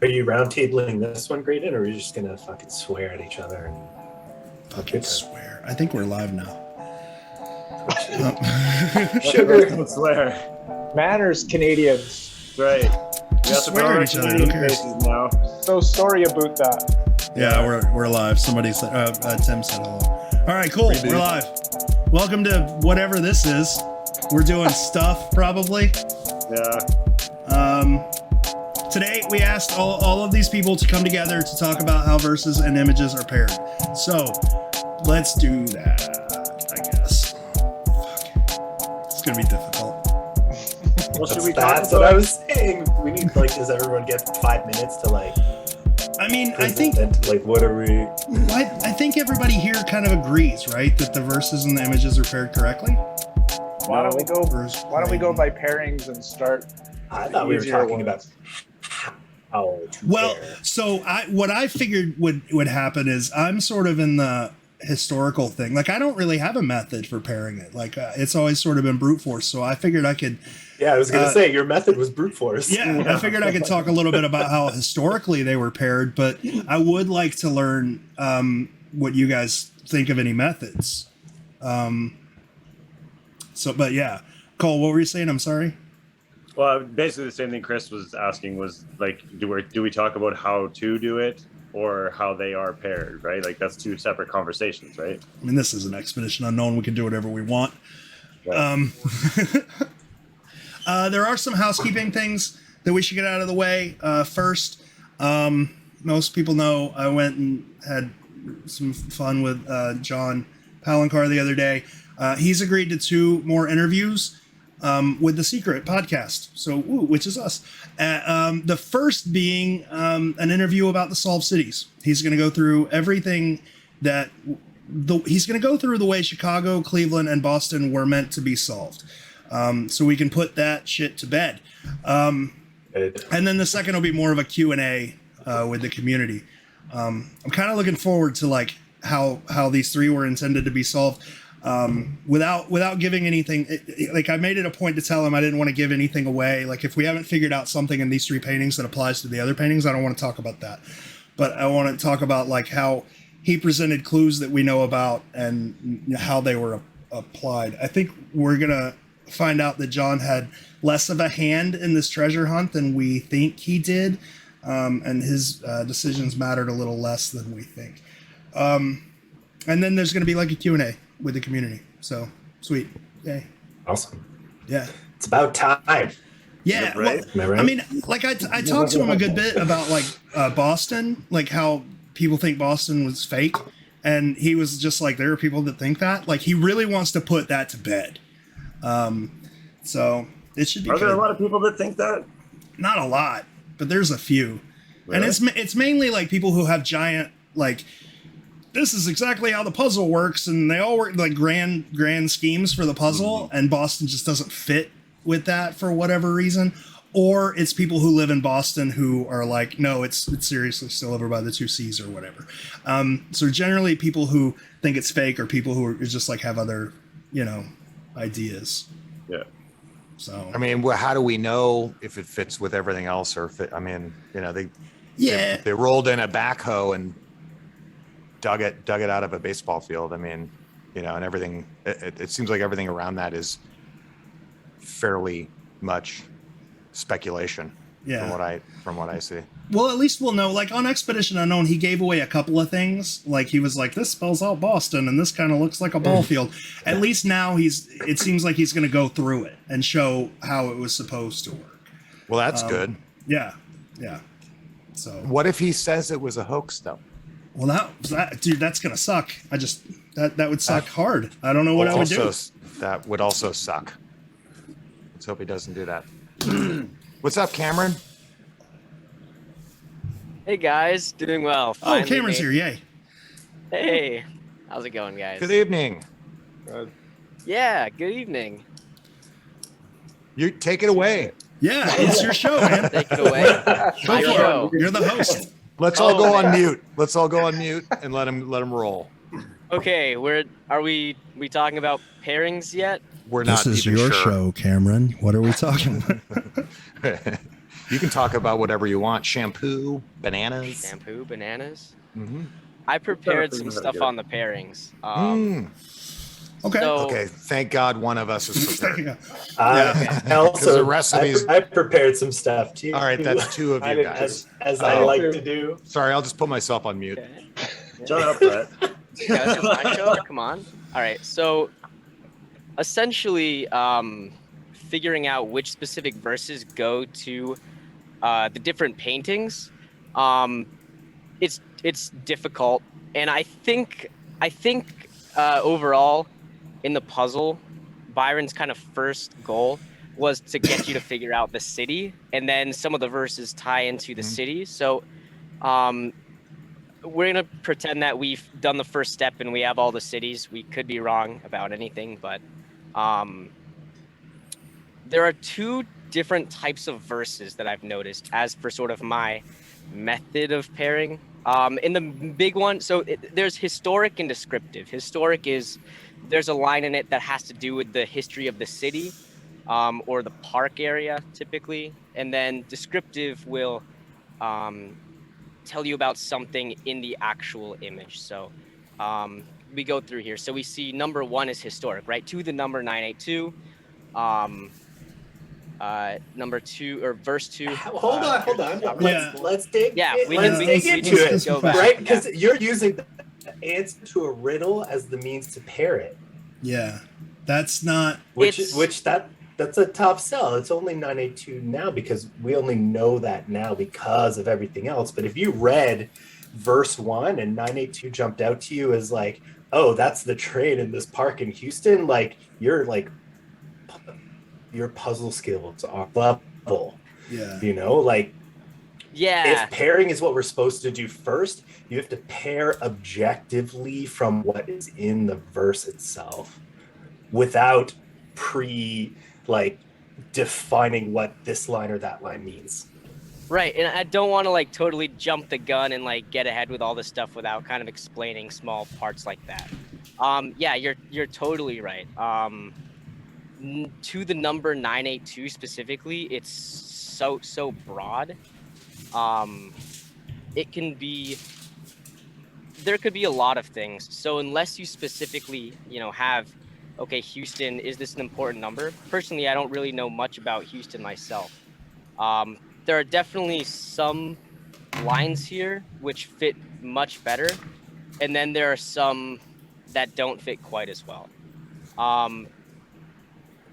Are you roundtabling this one, Graydon, or are you just gonna fucking swear at each other and fucking swear? I think we're live now. Sugar. Don't swear. Manners, Canadians. Right. Just swear at each other. Who cares? Now. So sorry about that. Yeah, we're live. Somebody said, Tim said hello. All right, cool. We're live. Welcome to whatever this is. We're doing stuff, probably. Yeah. Today, we asked all of these people to come together to talk about how verses and images are paired. So, let's do that, I guess. Fuck. It's going to be difficult. Well, should we That's what I was saying. We need, does everyone get 5 minutes to, I mean, I think... what are we... I think everybody here kind of agrees, right? That the verses and the images are paired correctly? Why don't we go by pairings and start? I thought we were talking about how to pair. So what I figured would happen is I'm sort of in the historical thing. I don't really have a method for pairing it. It's always sort of been brute force. So I figured I could... Yeah, I was going to say, your method was brute force. Yeah, I figured I could talk a little bit about how historically they were paired, but I would like to learn what you guys think of any methods. But yeah. Cole, what were you saying? I'm sorry. Well, basically the same thing Chris was asking was do we talk about how to do it or how they are paired, right? That's two separate conversations, right? I mean, this is an Expedition Unknown. We can do whatever we want. Right. There are some housekeeping things that we should get out of the way. First, most people know I went and had some fun with John Palancar the other day. He's agreed to 2 more interviews with The Secret podcast, which is us. The first being an interview about the solved cities. He's going to go through everything he's going to go through the way Chicago, Cleveland, and Boston were meant to be solved. So we can put that shit to bed. And then the second will be more of a Q&A with the community. I'm kind of looking forward to how these 3 were intended to be solved without giving anything. I made it a point to tell him I didn't want to give anything away. If we haven't figured out something in these 3 paintings that applies to the other paintings, I don't want to talk about that. But I want to talk about how he presented clues that we know about and how they were applied. I think we're going to find out that John had less of a hand in this treasure hunt than we think he did, and his decisions mattered a little less than we think. And then there's going to be a Q&A with the community. So sweet. Yay. Awesome. Yeah. It's about time. Yeah. Right? Well, I mean, I talked to him a good bit about Boston, how people think Boston was fake. And he was just there are people that think that. He really wants to put that to bed. So it should be. Are there a lot of people that think that? Not a lot, but there's a few. Really? And it's mainly people who have giant this is exactly how the puzzle works, and they all work grand schemes for the puzzle, and Boston just doesn't fit with that for whatever reason. Or it's people who live in Boston who are no, it's seriously still over by the 2 C's or whatever. So generally people who think it's fake or people who are just have other, ideas. Yeah. So I mean, how do we know if it fits with everything else or fit? I mean, they rolled in a backhoe and dug it out of a baseball field. I mean, and everything. It seems like everything around that is fairly much speculation. Yeah. From what I see. Well, at least we'll know. On Expedition Unknown, he gave away a couple of things. He was this spells out Boston, and this kind of looks like a ball field. At least now it seems like he's going to go through it and show how it was supposed to work. Well, that's good. Yeah. Yeah. So. What if he says it was a hoax, though? Well, dude, that's going to suck. That would suck hard. I don't know what I would do. That would also suck. Let's hope he doesn't do that. What's up, Cameron? Hey guys, doing well. Finally Cameron's here, yay. Hey, how's it going, guys? Good evening. Yeah, good evening. You take it away. Yeah, it's your show, man. Take it away. My show. You're the host. Let's all go on mute. Let's all go on mute and let him roll. Okay, are we talking about pairings yet? We're not. This is even your sure. show, Cameron. What are we talking about? You can talk about whatever you want. Shampoo, bananas. Shampoo, bananas. Mm-hmm. I prepared figure some out how to stuff get it. on the pairings. Okay. So, Okay, thank God one of us is prepared. I the also recipes- I prepared some stuff too. All right, that's two of I you did guys. as I I did like too. to do. Sorry, I'll just put myself on mute. okay. Shut up, Brett. Yeah, this is my show. Come on. All right. So essentially, figuring out which specific verses go to the different paintings, it's difficult, and I think overall in the puzzle, Byron's kind of first goal was to get you to figure out the city, and then some of the verses tie into the Mhm. city. So um, we're gonna pretend that we've done the first step and we have all the cities. We could be wrong about anything, but um, there are two different types of verses that I've noticed as for sort of my method of pairing. In the big one, so there's historic and descriptive. Historic is there's a line in it that has to do with the history of the city, or the park area typically, and then descriptive will um, tell you about something in the actual image. So we go through here. So we see number one is historic, right? To the number 982. Um, number two or verse two. Hold on. Yeah. Let's dig. Yeah, we let's can dig we into can it, go back. right? Yeah. Because you're using the answer to a riddle as the means to pair it, Yeah. That's not. that's a tough sell. It's only 982 now because we only know that now because of everything else. But if you read verse 1 and 982 jumped out to you as like, oh, that's the train in this park in Houston, like your puzzle skills are level. Yeah. You know, like Yeah. if pairing is what we're supposed to do first, you have to pair objectively from what is in the verse itself without defining what this line or that line means. Right, and I don't want to like totally jump the gun and like get ahead with all this stuff without kind of explaining small parts like that. Yeah, you're totally right. To the number 982 specifically, it's so broad. It can be there could be a lot of things. So unless you specifically, have okay, Houston, is this an important number? Personally, I don't really know much about Houston myself. There are definitely some lines here which fit much better, and then there are some that don't fit quite as well.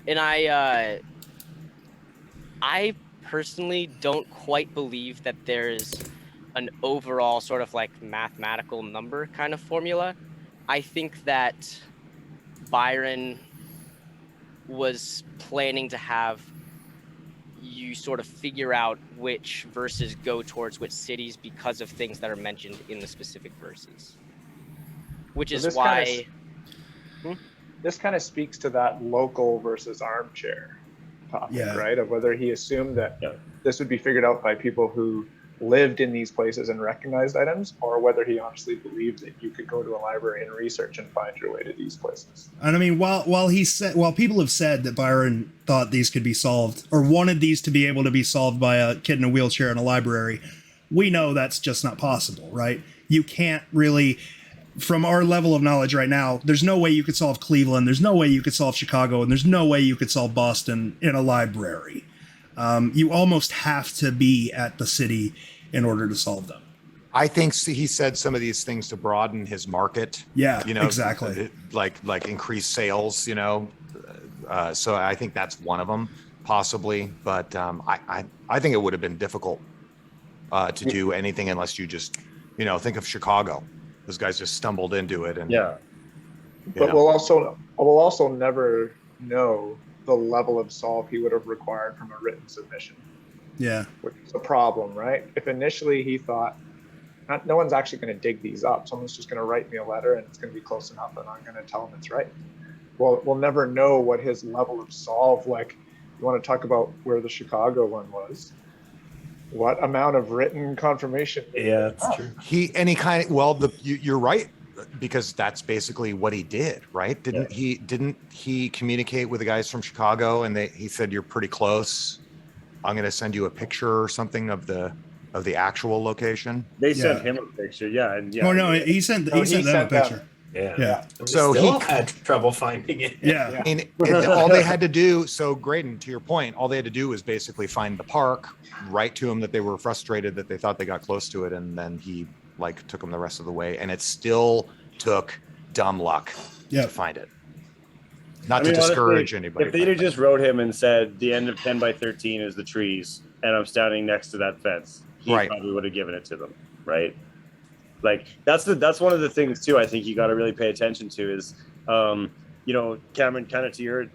And I personally don't quite believe that there's an overall sort of like mathematical number kind of formula. I think that Byron was planning to have you sort of figure out which verses go towards which cities because of things that are mentioned in the specific verses. Which So is this why... This kind of speaks to that local versus armchair topic, Yeah. right? Of whether he assumed that Yeah. this would be figured out by people who lived in these places and recognized items, or whether he honestly believed that you could go to a library and research and find your way to these places. And I mean, while people have said that Byron thought these could be solved or wanted these to be able to be solved by a kid in a wheelchair in a library, we know that's just not possible, right? You can't really, from our level of knowledge right now, there's no way you could solve Cleveland, there's no way you could solve Chicago, and there's no way you could solve Boston in a library. You almost have to be at the city in order to solve them. I think he said some of these things to broaden his market. Yeah, you know, exactly. Like increase sales, so I think that's one of them possibly. But I think it would have been difficult to do anything unless you just, think of Chicago. Those guys just stumbled into it. And Yeah. But we'll also never know the level of solve he would have required from a written submission. Yeah. Which is a problem, right? If initially he thought, no one's actually going to dig these up. Someone's just going to write me a letter and it's going to be close enough and I'm going to tell them it's right. Well, we'll never know what his level of solve, like you want to talk about where the Chicago one was. What amount of written confirmation? Yeah, that's true. You're right, because that's basically what he did, right? Didn't he communicate with the guys from Chicago and he said you're pretty close? I'm going to send you a picture or something of the actual location. They sent Yeah. him a picture, yeah, and yeah. Oh no, he sent No, them a picture. Yeah. Yeah. We So still he- had trouble finding it. Yeah. Yeah. And all they had to do, so Graydon, to your point, all they had to do was basically find the park, write to him that they were frustrated that they thought they got close to it, and then he like took them the rest of the way. And it still took dumb luck Yeah. to find it. Not I mean, to discourage honestly, anybody. if they'd have just wrote him and said the end of 10 by 13 is the trees, and I'm standing next to that fence, he Right. probably would have given it to them, right? Like that's one of the things too. I think you got to really pay attention to is, you know, Cameron, kind of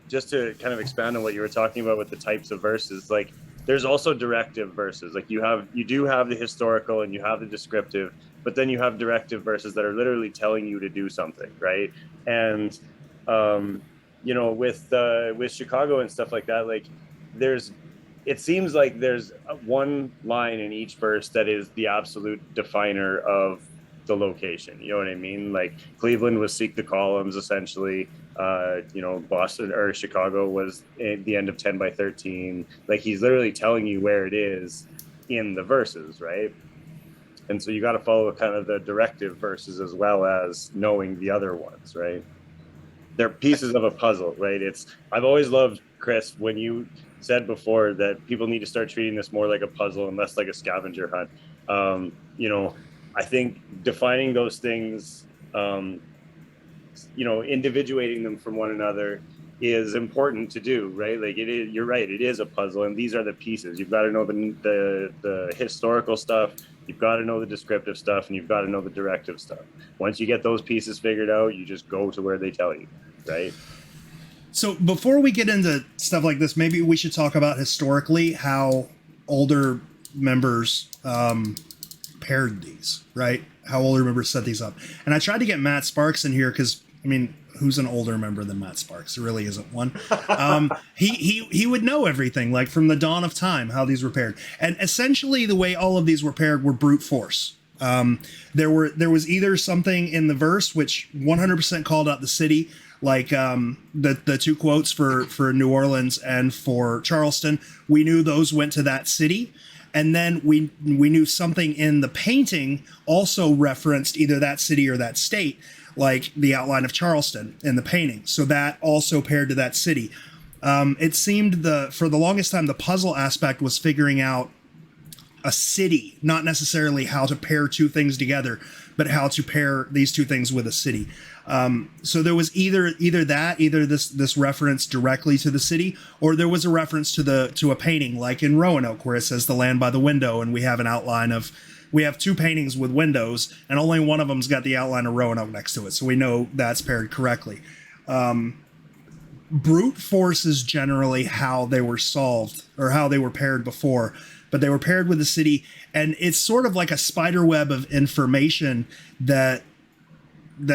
just to kind of expand on what you were talking about with the types of verses. Like, there's also directive verses. Like you do have the historical and you have the descriptive, but then you have directive verses that are literally telling you to do something, right? And you know, with Chicago and stuff like that, like it seems like there's one line in each verse that is the absolute definer of the location. You know what I mean? Like Cleveland was seek the columns, essentially. You know, Boston or Chicago was at the end of 10 by 13. Like he's literally telling you where it is in the verses, right? And so you got to follow kind of the directive verses as well as knowing the other ones, right? They're pieces of a puzzle, right? I've always loved, Chris, when you said before that people need to start treating this more like a puzzle and less like a scavenger hunt. You know, I think defining those things, you know, individuating them from one another is important to do, right? Like you're right, it is a puzzle, and these are the pieces. You've got to know the historical stuff, you've got to know the descriptive stuff, and you've got to know the directive stuff. Once you get those pieces figured out, you just go to where they tell you, right? So before we get into stuff like this, maybe we should talk about historically how older members paired these, right? How older members set these up. And I tried to get Matt Sparks in here because, I mean, who's an older member than Matt Sparks? There really isn't one. He would know everything, like from the dawn of time, how these were paired. And essentially the way all of these were paired were brute force. There was either something in the verse which 100% called out the city, like the two quotes for New Orleans and for Charleston. We knew those went to that city. And then we knew something in the painting also referenced either that city or that state, like the outline of Charleston in the painting. So that also paired to that city. It seemed for the longest time, the puzzle aspect was figuring out a city, not necessarily how to pair two things together, but how to pair these two things with a city. So there was either this reference directly to the city, or there was a reference to a painting, like in Roanoke, where it says the land by the window, and we have an outline of. We have two paintings with windows, and only one of them's got the outline of Roanoke next to it, so we know that's paired correctly. Brute force is generally how they were solved, or how they were paired before, but they were paired with the city, and it's sort of like a spider web of information that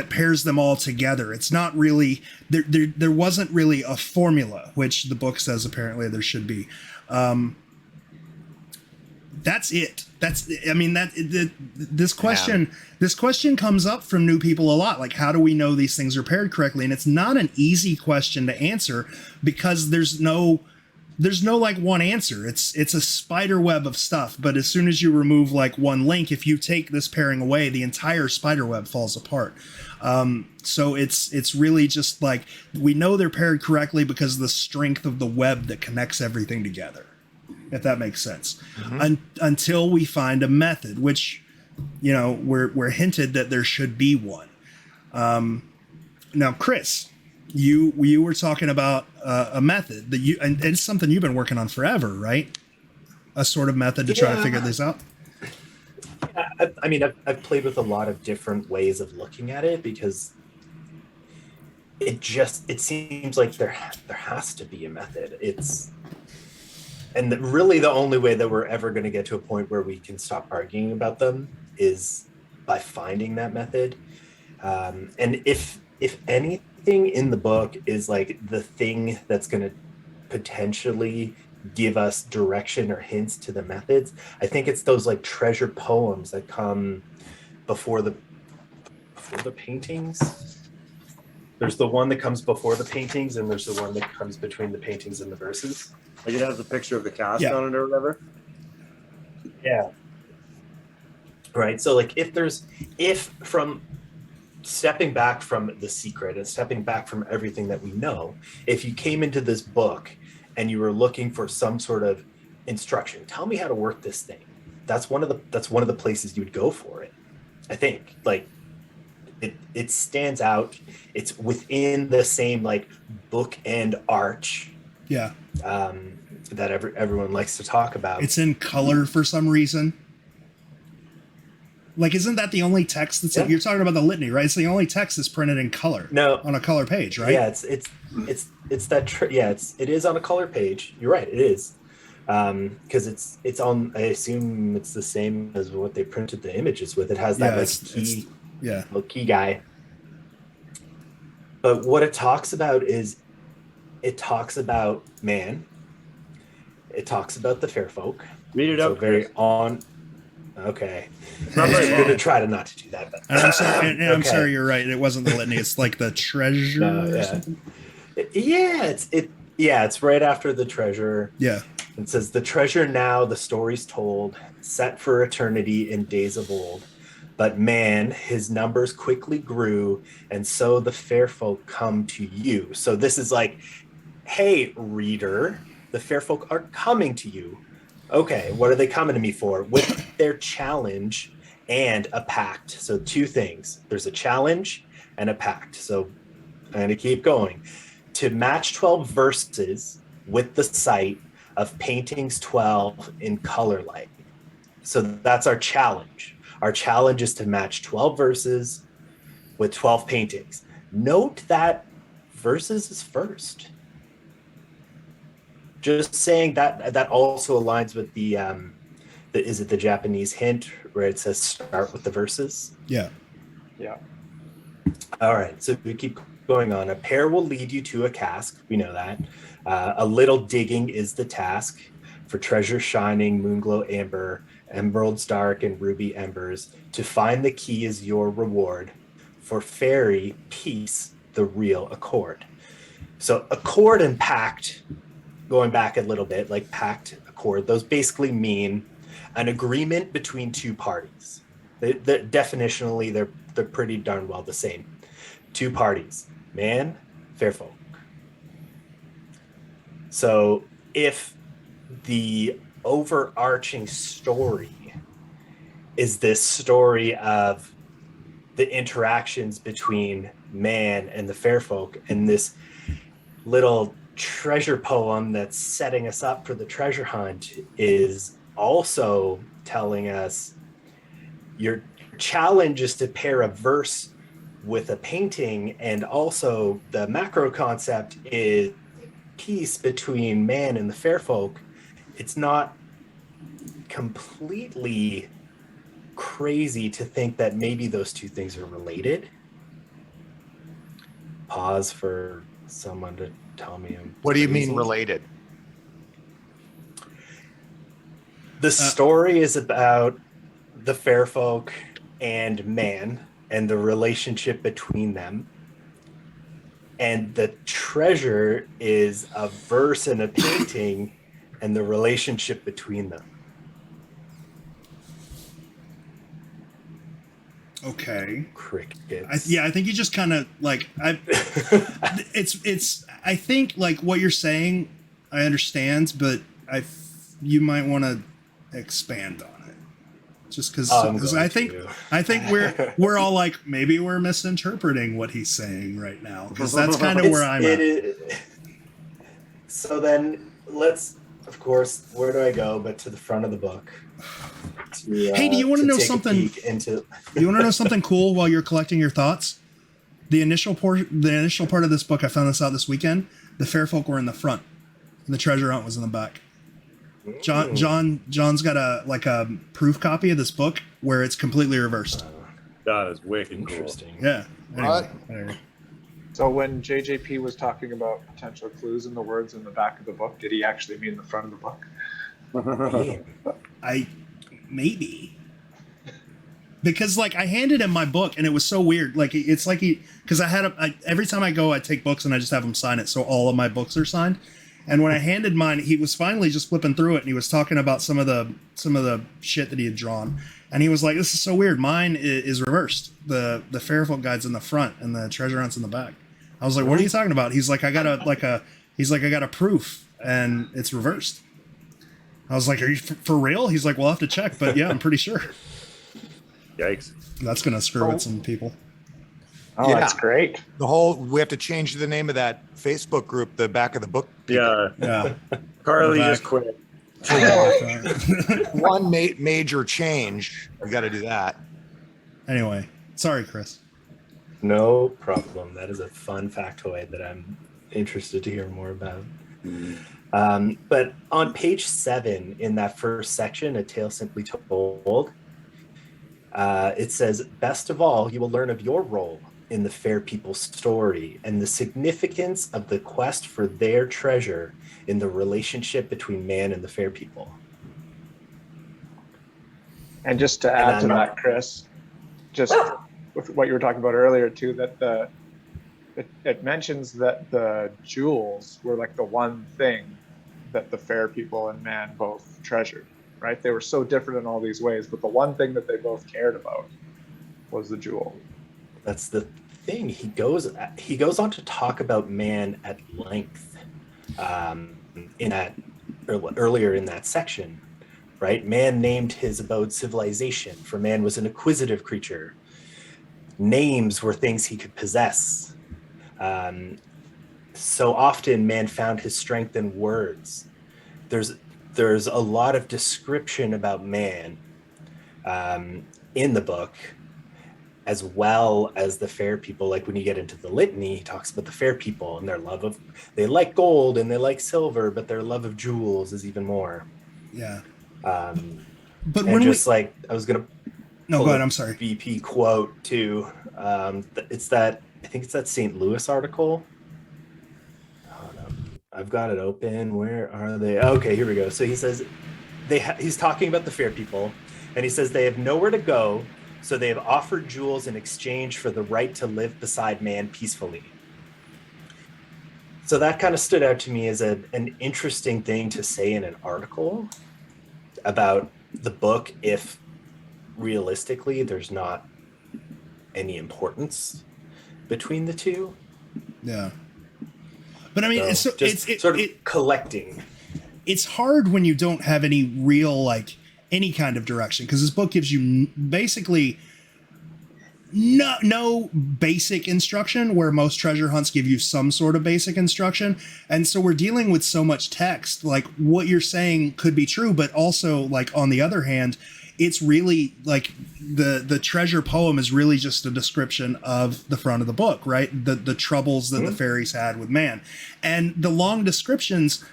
pairs them all together. It's not really there wasn't really a formula, which the book says apparently there should be. That's it. This question comes up from new people a lot. Like, how do we know these things are paired correctly? And it's not an easy question to answer because there's no like one answer. It's a spider web of stuff. But as soon as you remove like one link, if you take this pairing away, the entire spider web falls apart. So it's really just like, we know they're paired correctly because of the strength of the web that connects everything together, if that makes sense. Mm-hmm. Until we find a method, which, you know, we're hinted that there should be one. Now, Chris, you were talking about a method that and it's something you've been working on forever, right? A sort of method to try to figure this out. I mean, I've played with a lot of different ways of looking at it because it seems like there has to be a method. Really the only way that we're ever going to get to a point where we can stop arguing about them is by finding that method. And if anything in the book is like the thing that's going to potentially give us direction or hints to the methods, I think it's those like treasure poems that come before the paintings. There's the one that comes before the paintings, and there's the one that comes between the paintings and the verses. Like it has a picture of the cast Yeah. on it or whatever. Yeah. Right. So like if from stepping back from the secret and stepping back from everything that we know, if you came into this book and you were looking for some sort of instruction, tell me how to work this thing. That's one of the places you would go for it. I think like it stands out. It's within the same like book and arch Yeah. that everyone likes to talk about. It's in color for some reason. Like, isn't that the only text that's you're talking about the litany, right? It's the only text that's printed in color. No, on a color page, right? Yeah, it is on a color page. You're right, it is. Because it's on. I assume it's the same as what they printed the images with. It has that little key guy. But what it talks about is, it talks about man. It talks about the fair folk. Read it so up. Very Chris. on. Okay. Not I'm very going to long. try to not to do that. But And I'm sorry. And I'm okay. sorry. You're right. It wasn't the litany. It's like the treasure. Or something. It's right after the treasure. Yeah. It says, the treasure now, the stories told, set for eternity in days of old. But man, his numbers quickly grew, and so the fair folk come to you. So this is like, hey, reader, the fair folk are coming to you. Okay, what are they coming to me for? With their challenge and a pact. So two things. There's a challenge and a pact. So I'm going to keep going. To match 12 verses with the sight of paintings 12 in color light. So that's our challenge. Our challenge is to match 12 verses with 12 paintings. Note that verses is first. Just saying that also aligns with the is it the Japanese hint where it says start with the verses? Yeah. Yeah. All right, so we keep going on. A pair will lead you to a cask. We know that. A little digging is the task. For treasure shining, moonglow amber, emeralds dark, and ruby embers. To find the key is your reward. For fairy, peace, the real accord. So accord and pact, going back a little bit, like pact, accord, those basically mean an agreement between two parties. Definitionally, they're pretty darn well the same. Two parties, man, fair folk. So if the overarching story is this story of the interactions between man and the fair folk, and this little treasure poem that's setting us up for the treasure hunt is also telling us your challenge is to pair a verse with a painting, and also the macro concept is peace between man and the fair folk. It's not completely crazy to think that maybe those two things are related. Pause for someone to tell me I'm What do you crazy. mean related? The story is about the fair folk and man and the relationship between them. And the treasure is a verse and a painting and the relationship between them. Okay. Crickets. I think you just kind of like I think like what you're saying I understand, but you might want to expand on it. Just because I think we're all like, maybe we're misinterpreting what he's saying right now, because that's kind of where I'm at. So then let's, of course, where do I go but to the front of the book? Hey, do you want to know something? Do you want to know something cool while you're collecting your thoughts? The initial part of this book, I found this out this weekend. The fair folk were in the front, and the treasure hunt was in the back. John's got a proof copy of this book where it's completely reversed. That is wicked Interesting. cool. Yeah. Anyway, whatever. So when JJP was talking about potential clues in the words in the back of the book, did he actually mean the front of the book? Maybe. because like I handed him my book and it was so weird. Like it's like because every time I go, I take books and I just have him sign it, so all of my books are signed. And when I handed mine, he was finally just flipping through it and he was talking about some of the shit that he had drawn. And he was like, "This is so weird. Mine is reversed. The fair folk guide's in the front and the treasure hunt's in the back." I was like, "What are you talking about?" He's like, "I got a proof and it's reversed." I was like, "Are you for real?" He's like, "We'll have to check, but yeah, I'm pretty sure." Yikes. That's gonna screw with some people. Oh, Yeah. that's great. We have to change the name of that Facebook group, the back of the book. Yeah. Yeah. Carly Back. just quit. One major change. We got to do that. Anyway, sorry, Chris. No problem. That is a fun factoid that I'm interested to hear more about. But on page 7 in that first section, A Tale Simply Told, it says, "Best of all, you will learn of your role in the fair people's story and the significance of the quest for their treasure in the relationship between man and the fair people." And just to add to that, Chris, just with what you were talking about earlier too, that it mentions that the jewels were like the one thing that the fair people and man both treasured, right? They were so different in all these ways, but the one thing that they both cared about was the jewel. That's the thing. He goes on to talk about man at length earlier in that section, right? Man named his abode civilization, for man was an acquisitive creature. Names were things he could possess. So often man found his strength in words. There's a lot of description about man in the book, as well as the fair people. Like when you get into the litany, he talks about the fair people and their they like gold and they like silver, but their love of jewels is even more. Yeah. But when I was gonna go ahead. I'm sorry. VP quote too. I think it's that St. Louis article. I've got it open. Where are they? Okay, here we go. So he says he's talking about the fair people, and he says they have nowhere to go, so they have offered jewels in exchange for the right to live beside man peacefully. So that kind of stood out to me as an interesting thing to say in an article about the book, if realistically there's not any importance between the two. Yeah. But I mean, it's collecting. It's hard when you don't have any real, any kind of direction, because this book gives you basically no basic instruction, where most treasure hunts give you some sort of basic instruction. And so we're dealing with so much text, like what you're saying could be true, but also on the other hand, it's really the treasure poem is really just a description of the front of the book, right? The troubles that the fairies had with man. And the long descriptions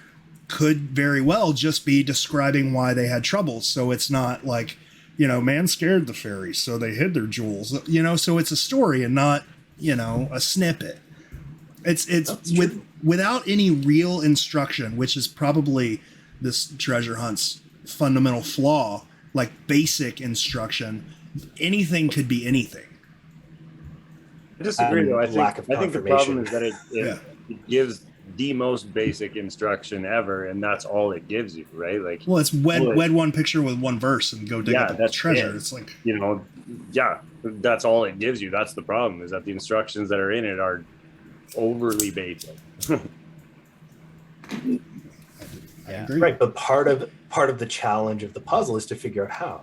could very well just be describing why they had troubles. So it's not man scared the fairies, so they hid their jewels, so it's a story and not, a snippet. It's without any real instruction, which is probably this treasure hunt's fundamental flaw. Basic instruction, anything could be anything. I disagree, though. I think the problem is that it gives the most basic instruction ever, and that's all it gives you, right? It's wed one picture with one verse and go dig up the treasure. It's that's all it gives you. That's the problem, is that the instructions that are in it are overly basic. I agree. Right, but part of the challenge of the puzzle is to figure out how,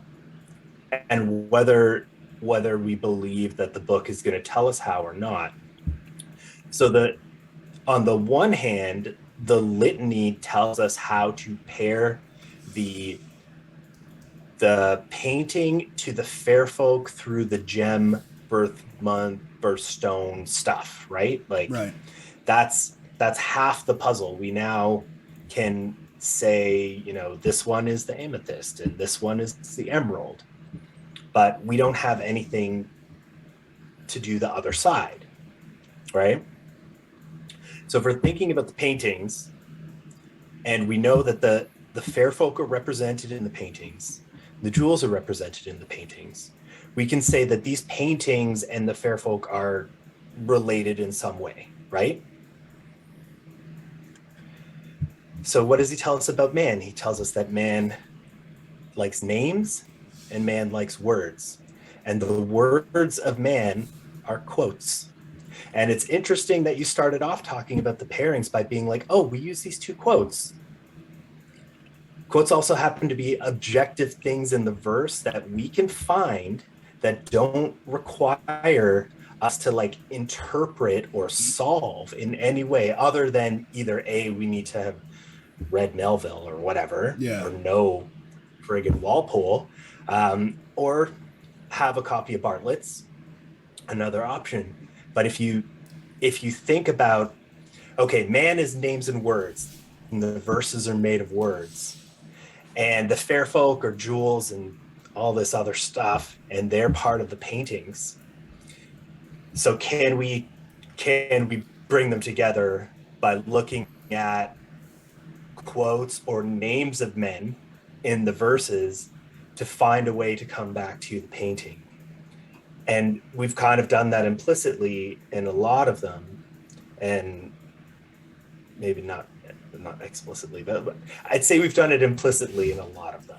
and whether we believe that the book is going to tell us how or not. So on the one hand, the litany tells us how to pair the painting to the fair folk through the gem, birth month, birthstone stuff, right? Right. That's half the puzzle. We now can say, this one is the amethyst and this one is the emerald, but we don't have anything to do the other side, right? So if we're thinking about the paintings, and we know that the fair folk are represented in the paintings, The jewels are represented in the paintings. We can say that these paintings and the fair folk are related in some way, right? So what does he tell us about man? He tells us that man likes names and man likes words. And the words of man are quotes. And it's interesting that you started off talking about the pairings by being like, oh, we use these two quotes. Quotes also happen to be objective things in the verse that we can find that don't require us to like interpret or solve in any way other than either A, we need to have read Melville or whatever, or know friggin' Walpole, or have a copy of Bartlett's, another option. But if you think about, okay, man is names and words, and the verses are made of words, and the fair folk are jewels and all this other stuff, and they're part of the paintings. So can we bring them together by looking at quotes or names of men in the verses to find a way to come back to the painting? And we've kind of done that implicitly in a lot of them, and maybe not explicitly, but I'd say we've done it implicitly in a lot of them.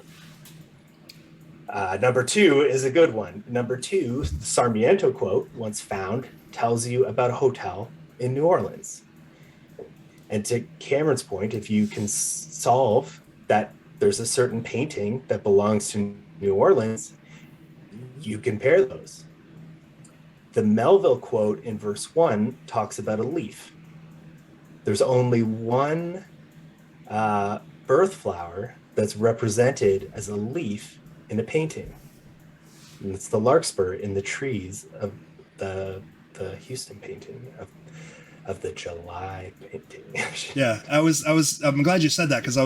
Number two is a good one. Number two, the Sarmiento quote, once found, tells you about a hotel in New Orleans. And to Cameron's point, if you can solve that there's a certain painting that belongs to New Orleans, you can pair those. The Melville quote in verse 1 talks about a leaf. There's only one birth flower that's represented as a leaf in a painting. And it's the larkspur in the trees of the Houston painting of the July painting. Yeah, I'm glad you said that, because I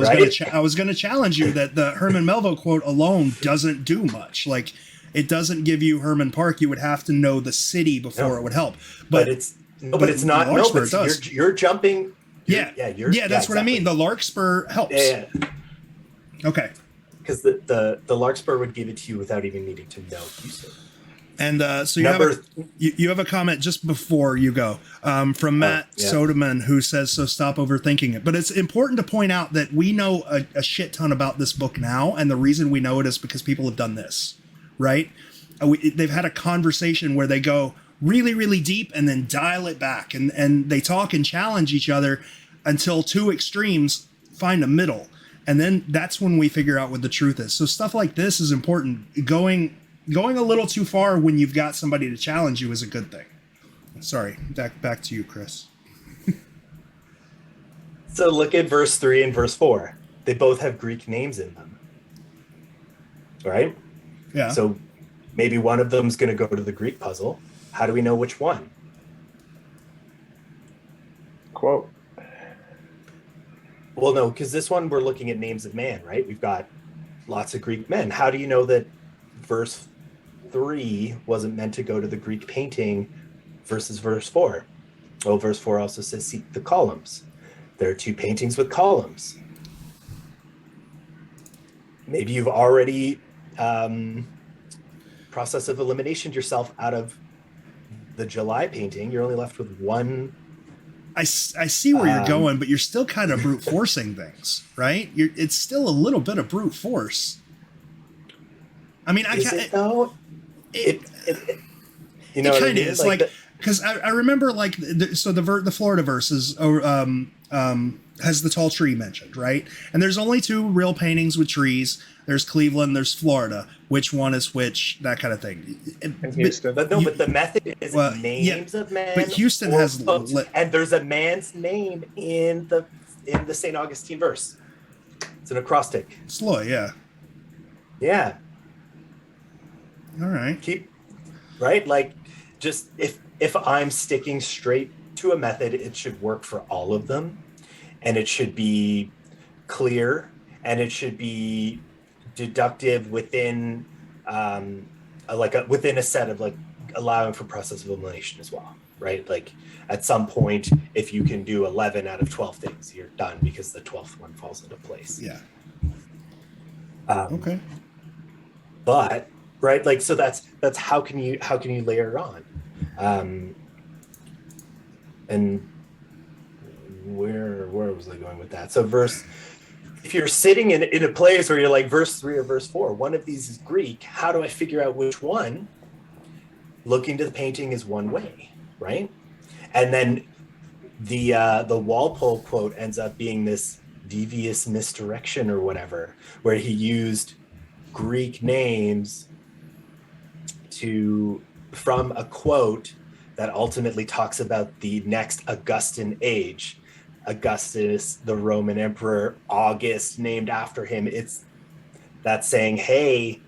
was going to challenge you that the Herman Melville quote alone doesn't do much. Like, it doesn't give you Herman Park. You would have to know the city before it would help. But it's not. No, but you're jumping. That's what I mean. The larkspur helps. Yeah. Okay. Because the larkspur would give it to you without even needing to know Houston. And so you have a comment just before you go from Matt Soderman, who says, so stop overthinking it. But it's important to point out that we know a shit ton about this book now. And the reason we know it is because people have done this, right? They've had a conversation where they go really, really deep and then dial it back. And they talk and challenge each other until two extremes find a middle. And then that's when we figure out what the truth is. So stuff like this is important. Going a little too far when you've got somebody to challenge you is a good thing. Sorry, back to you, Chris. So look at verse 3 and verse 4. They both have Greek names in them. Right? Yeah. So maybe one of them is going to go to the Greek puzzle. How do we know which one? Quote. Well, no, because this one we're looking at names of man, right? We've got lots of Greek men. How do you know that verse 3 wasn't meant to go to the Greek painting versus verse 4? Well, verse 4 also says seek the columns. There are two paintings with columns. Maybe you've already process of elimination yourself out of the July painting. You're only left with one. I see where you're going, but you're still kind of brute forcing things, right? It's still a little bit of brute force. I mean, Is it though? It you know, it kind of is like, because I remember like the Florida verses has the tall tree mentioned, right? And there's only two real paintings with trees. There's Cleveland, there's Florida. Which one is which? That kind of thing. And Houston, but the method is names of men. But Houston has, and there's a man's name in the St. Augustine verse. It's an acrostic. Sloy, yeah. Yeah. All right. Right? Like, just if I'm sticking straight to a method, it should work for all of them, and it should be clear, and it should be deductive within within a set of like allowing for process of elimination as well, right? Like at some point, if you can do 11 out of 12 things, you're done because the 12th one falls into place. Yeah. Okay. but right, like, so that's how can you layer on, and where was I going with that? So verse, if you're sitting in a place where you're like verse 3 or verse 4, one of these is Greek, how do I figure out which one? Looking to the painting is one way, right? And then the Walpole quote ends up being this devious misdirection or whatever, where he used Greek names from a quote that ultimately talks about the next Augustan age. Augustus, the Roman emperor, August, named after him. It's that saying, "Hey,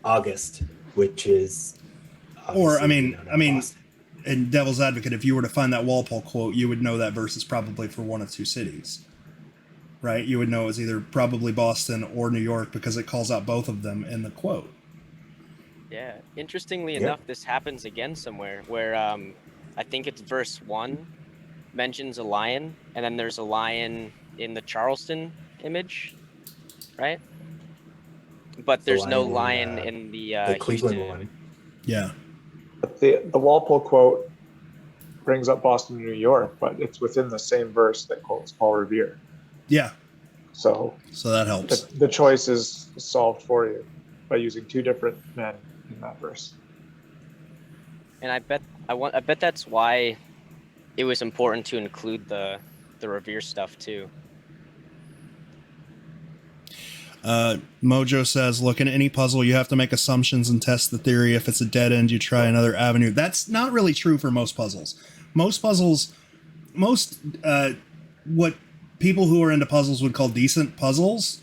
August," which is Or I obviously, mean, in Devil's Advocate, if you were to find that Walpole quote, you would know that verse is probably for one of two cities, right? You would know it's either probably Boston or New York because it calls out both of them in the quote. Yeah. Interestingly Yeah. enough, this happens again somewhere where I think it's verse 1 mentions a lion, and then there's a lion in the Charleston image, right? But there's no lion in the Cleveland Houston one. image. Yeah. But the Walpole quote brings up Boston and New York, but it's within the same verse that quotes Paul Revere. Yeah. So that helps. The choice is solved for you by using two different men in that verse. And I bet that's why it was important to include the Revere stuff too. Mojo says, look, in any puzzle, you have to make assumptions and test the theory. If it's a dead end, you try another avenue. That's not really true for most puzzles. What people who are into puzzles would call decent puzzles,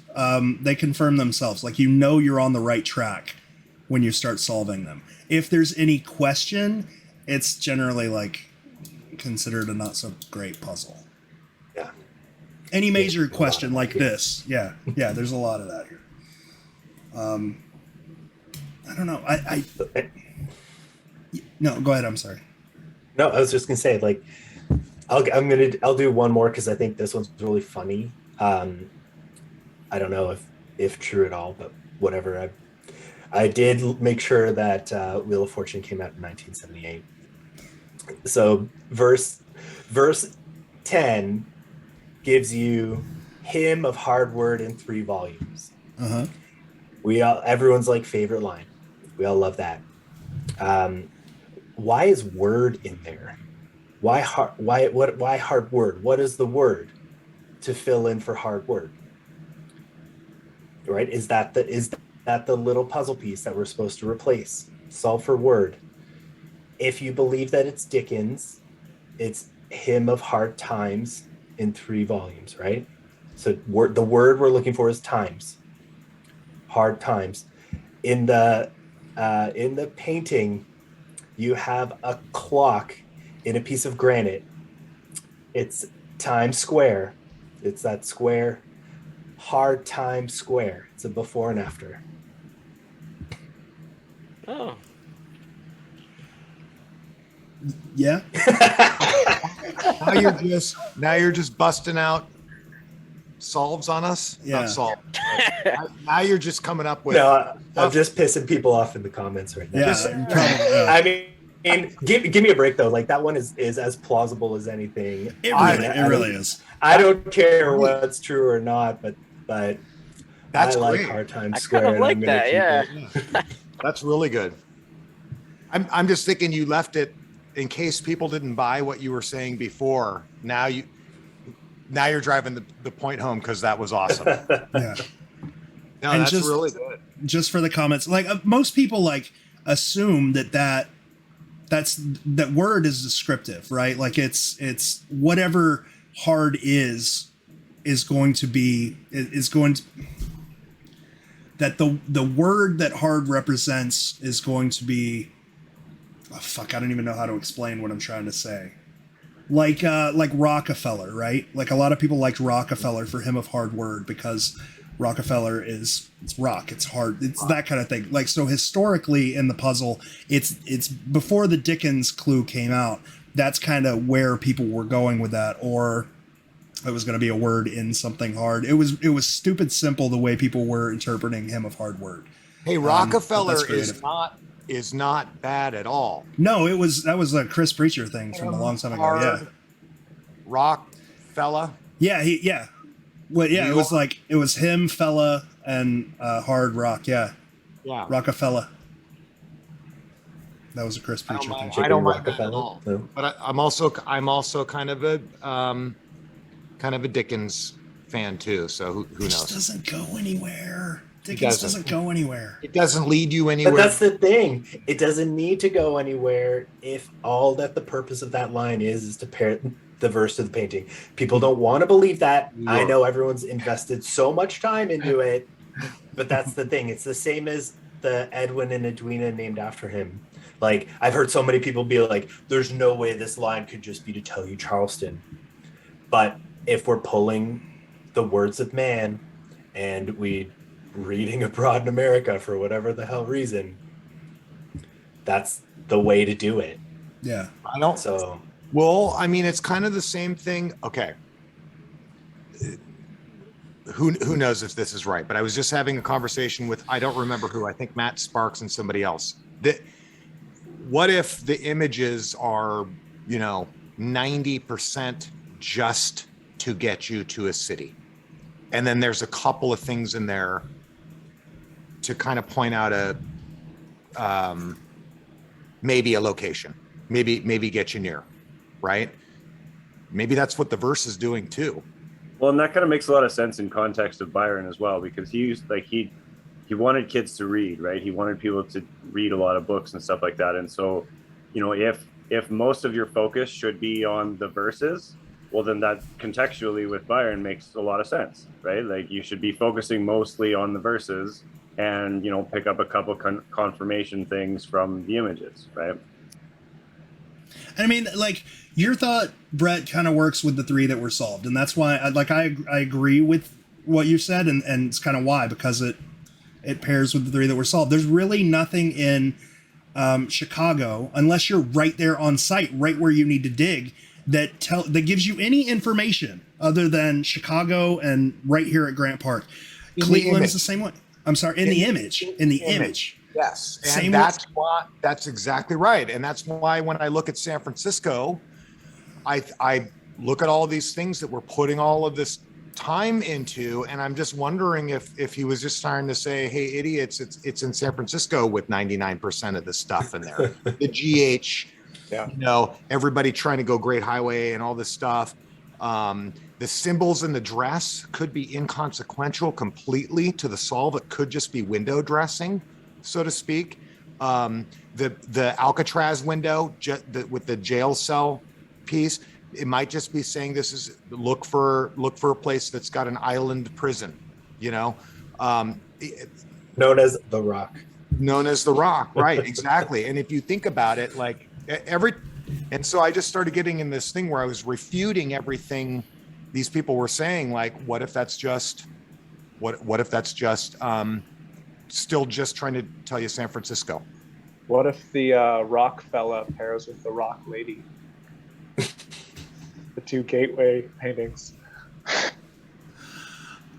they confirm themselves. Like, you know you're on the right track when you start solving them. If there's any question, it's generally, like, considered a not so great puzzle. Yeah. Any major question like this. Yeah, there's a lot of that here. I don't know. No, go ahead. I'm sorry. No, I was just gonna say, like, I'll do one more because I think this one's really funny. I don't know if true at all, but whatever. I did make sure that Wheel of Fortune came out in 1978. So verse 10 gives you hymn of hard word in 3 volumes. Uh-huh. Everyone's like favorite line. We all love that. Why is word in there? Why hard word? What is the word to fill in for hard word? Right? Is that the little puzzle piece that we're supposed to replace? Solve for word. If you believe that it's Dickens, it's Hymn of Hard Times in 3 volumes, right? So the word we're looking for is times. Hard times. In the painting, you have a clock in a piece of granite. It's Times Square. It's that square. Hard Times Square. It's a before and after. Oh. Yeah. now you're just busting out solves on us. Yeah. Not solve. Now you're just coming up with. No, I'm just pissing people off in the comments right now. Yeah. I mean, give me a break though. Like, that one is as plausible as anything. It really is. I don't care what's true or not, but That's I like great. Hard Times I Square. kind of like that. Yeah. That's really good. I'm just thinking you left it in case people didn't buy what you were saying before. Now you're driving the point home because that was awesome. Yeah. No, And that's just- really good. Just for the comments, like, most people like assume that word is descriptive, right? Like, it's whatever hard is going to that the word that hard represents is going to be, I don't even know how to explain what I'm trying to say. Like Rockefeller, right? Like, a lot of people liked Rockefeller for Hymn of Hard Word because Rockefeller it's rock, it's hard, it's that kind of thing. Like, so historically in the puzzle, it's before the Dickens clue came out. That's kind of where people were going with that, or it was going to be a word in something hard. It was stupid simple the way people were interpreting Hymn of Hard Word. Hey, But Rockefeller that's creative. is not bad at all. No, that was a Chris Preacher thing from a long time ago. Yeah. Hard rock fella. Yeah, well, yeah, New it was York. like it was him, fella, and Hard Rock. Yeah, Yeah. Rockefeller. That was a Chris Preacher thing. I don't mind that at Rockefeller? all. No. But I'm also kind of a Dickens fan too. So who It just knows? doesn't go anywhere. Dickens doesn't go anywhere. It doesn't lead you But anywhere. that's the thing. It doesn't need to go anywhere if all that the purpose of that line is to pair the verse to the painting. People don't want to believe that. I know everyone's invested so much time into it, but that's the thing. It's the same as the Edwin and Edwina named after him. Like, I've heard so many people be like, there's no way this line could just be to tell you Charleston. But if we're pulling the words of man and we reading abroad in America for whatever the hell reason, that's the way to do it. Yeah. I don't. So Well, I mean, it's kind of the same thing. Okay. Who knows if this is right, but I was just having a conversation with, I don't remember who, I think Matt Sparks and somebody else. What if the images are, 90% just to get you to a city? And then there's a couple of things in there to kind of point out maybe a location, maybe get you near, right? Maybe that's what the verse is doing too. Well, and that kind of makes a lot of sense in context of Byron as well, because he wanted kids to read, right? He wanted people to read a lot of books and stuff like that. And so, if most of your focus should be on the verses, well, then that contextually with Byron makes a lot of sense, right? Like, you should be focusing mostly on the verses and, pick up a couple confirmation things from the images, right? And I mean, like, your thought, Brett, kind of works with the three that were solved. And that's why I agree with what you said. And it's kind of why, because it pairs with the three that were solved. There's really nothing in Chicago, unless you're right there on site, right where you need to dig, that gives you any information other than Chicago and right here at Grant Park. Cleveland's the same way. I'm sorry, in the image. Yes, and Same that's exactly right. And that's why when I look at San Francisco, I look at all these things that we're putting all of this time into, and I'm just wondering if he was just trying to say, hey, idiots, it's in San Francisco with 99% of the stuff in there. The GH, everybody trying to go Great Highway and all this stuff. The symbols in the dress could be inconsequential completely to the solve. It could just be window dressing, so to speak. The Alcatraz window with the jail cell piece, it might just be saying this is look for a place that's got an island prison, known known as the Rock. Right? Exactly. And if you think about it, like and so I just started getting in this thing where I was refuting everything these people were saying. Like, what if that's just still just trying to tell you San Francisco? What if the rock fella pairs with the rock lady? The two gateway paintings.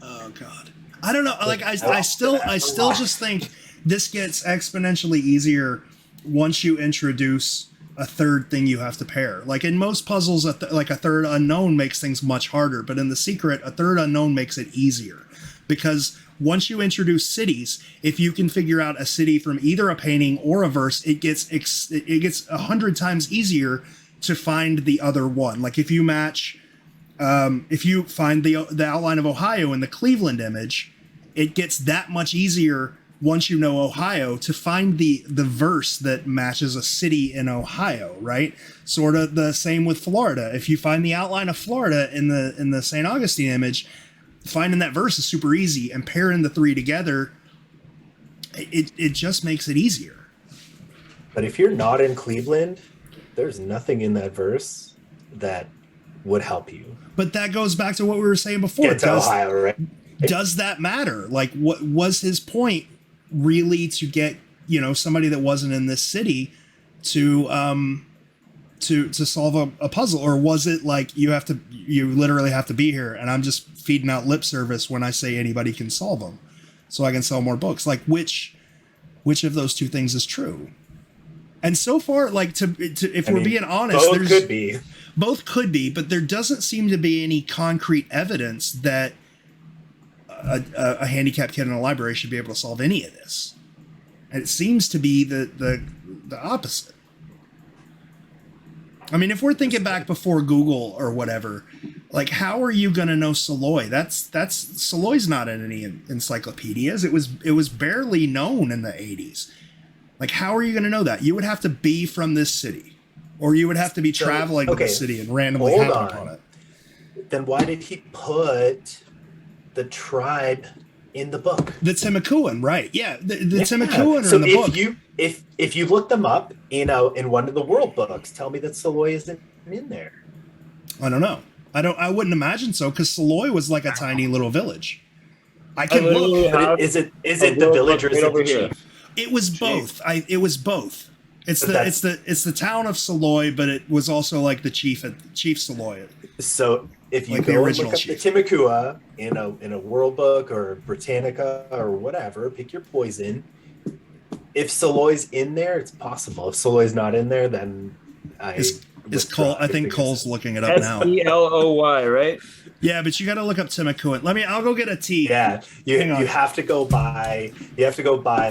Oh God, I don't know. Like I still just think this gets exponentially easier once you introduce a third thing you have to pair. Like in most puzzles, like a third unknown makes things much harder, but in The Secret, a third unknown makes it easier because once you introduce cities, if you can figure out a city from either a painting or a verse, it gets 100 times easier to find the other one. Like if you match, if you find the outline of Ohio in the Cleveland image, it gets that much easier once you know Ohio to find the verse that matches a city in Ohio, right? Sort of the same with Florida. If you find the outline of Florida in the St. Augustine image, finding that verse is super easy, and pairing the three together, it just makes it easier. But if you're not in Cleveland, there's nothing in that verse that would help you. But that goes back to what we were saying before. Get to Ohio, right? Does that matter? Like, what was his point really to get, somebody that wasn't in this city to solve a puzzle? Or was it like you literally have to be here and I'm just feeding out lip service when I say anybody can solve them so I can sell more books? Like which which of those two things is true. And so far, like if I we're mean, being honest, both could be. Both could be, but there doesn't seem to be any concrete evidence that a handicapped kid in a library should be able to solve any of this. And it seems to be the opposite. I mean, if we're thinking back before Google or whatever, like, how are you going to know Saloy? That's Saloy's not in any encyclopedias. It was barely known in the 80s. Like, how are you going to know that? You would have to be from this city, or you would have to be traveling to the city and randomly happen upon it. Then why did he put the tribe in the book? The Timucuan, right? Yeah, the Timucuan are in the book. If you look them up, in one of the world books, tell me that Saloy isn't in there. I don't know. I wouldn't imagine so, because Saloy was like a tiny little village. I can look. But is it the village or is it the chief? It was both. It was both. It's the town of Saloy, but it was also like the chief Saloy. So if you like go the and original look up the Timucua in a world book or Britannica or whatever, pick your poison. If Saloy's in there, it's possible. If Saloy's not in there, then is Cole? I think Cole's looking it up now. Seloy, right? Yeah, but you got to look up Timucuan. I'll go get a tea. Yeah, you have to go by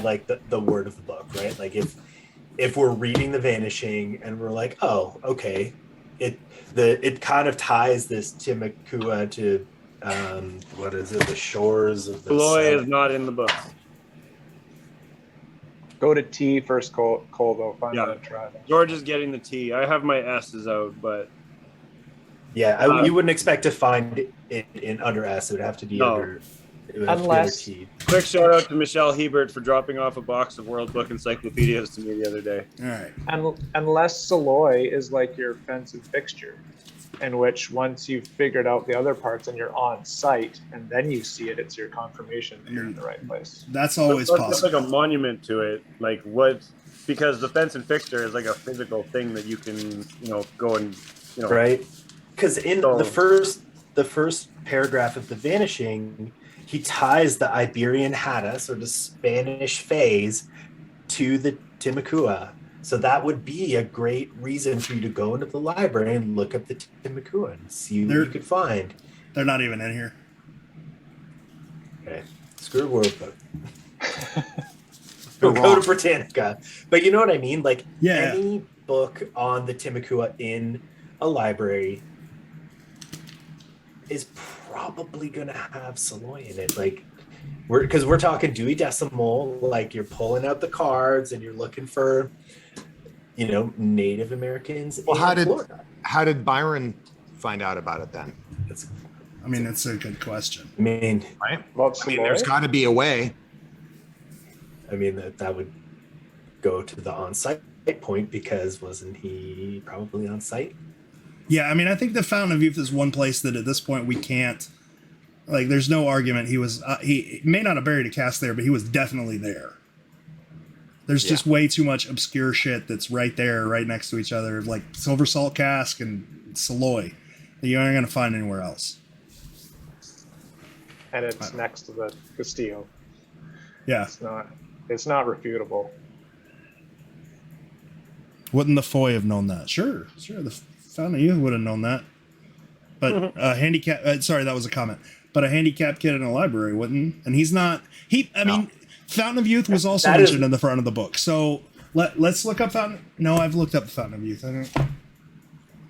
like the word of the book, right? Like if we're reading The Vanishing and we're like, oh, okay, it kind of ties this Timucua to what is it? The shores of the Saloy is not in the book. Go to T first, Cole though. Find the tribe. George is getting the T. I have my S's out, but yeah, you wouldn't expect to find it in under S. It would have to be under. Unless. T. Quick shout out to Michelle Hebert for dropping off a box of World Book encyclopedias to me the other day. All right. Unless Saloy is like your fence and fixture, in which once you've figured out the other parts and you're on site and then you see it, it's your confirmation that you're in the right place. That's always It's possible. like a monument to it, like because the fence and fixture is like a physical thing that you can, go and, right. Because in the first paragraph of The Vanishing, he ties the Iberian Hadas, or the Spanish phase, to the Timucua. So that would be a great reason for you to go into the library and look up the Timucua and see what you could find. They're not even in here. Okay, screw World Book. Go to Britannica. But you know what I mean? Like, any book on the Timucua in a library is probably going to have Saloy in it. Like, we're talking Dewey Decimal, like you're pulling out the cards and you're looking for, Native Americans. Well, how did Byron find out about it then? That's a good question. Right? There's got to be a way. That would go to the on-site point, because wasn't he probably on site? Yeah, I think the Fountain of Youth is one place that at this point we can't, like, there's no argument. He may not have buried a cast there, but he was definitely there. There's just way too much obscure shit that's right there, right next to each other, like Silver Salt Cask and Saloy, that you aren't going to find anywhere else. And it's next to the Castillo. Yeah. It's not refutable. Wouldn't the Foy have known that? Sure. The Fountain of Youth would have known that. But a handicap, sorry, that was a comment. But a handicapped kid in a library wouldn't. And he's not, Fountain of Youth was also mentioned in the front of the book. So let's look up Fountain. No, I've looked up the Fountain of Youth.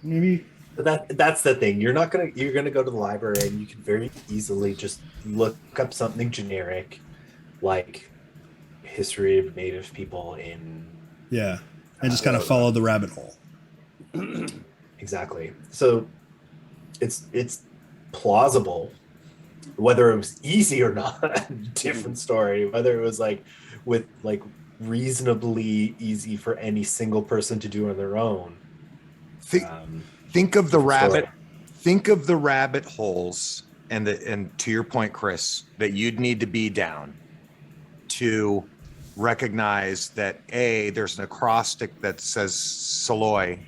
Maybe. That's the thing. You're gonna go to the library and you can very easily just look up something generic, like history of Native people in. Yeah, and just kind of follow the rabbit hole. Exactly. So it's plausible. Whether it was easy or not, different story. Whether it was reasonably easy for any single person to do on their own. Think of the rabbit. Think of the rabbit holes, and to your point, Chris, that you'd need to be down to recognize that there's an acrostic that says Saloy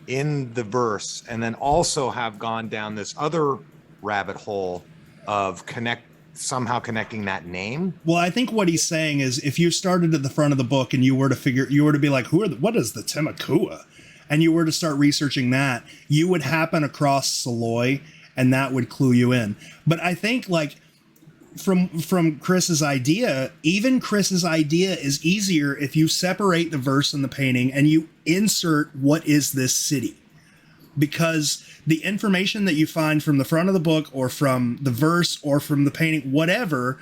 in the verse, and then also have gone down this other rabbit hole of somehow connecting that name. Well, I think what he's saying is if you started at the front of the book and you were to be like, what is the Timakua? And you were to start researching that, you would happen across Saloy, and that would clue you in. But I think like from Chris's idea, even Chris's idea is easier if you separate the verse and the painting and you insert what is this city. Because the information that you find from the front of the book or from the verse or from the painting, whatever,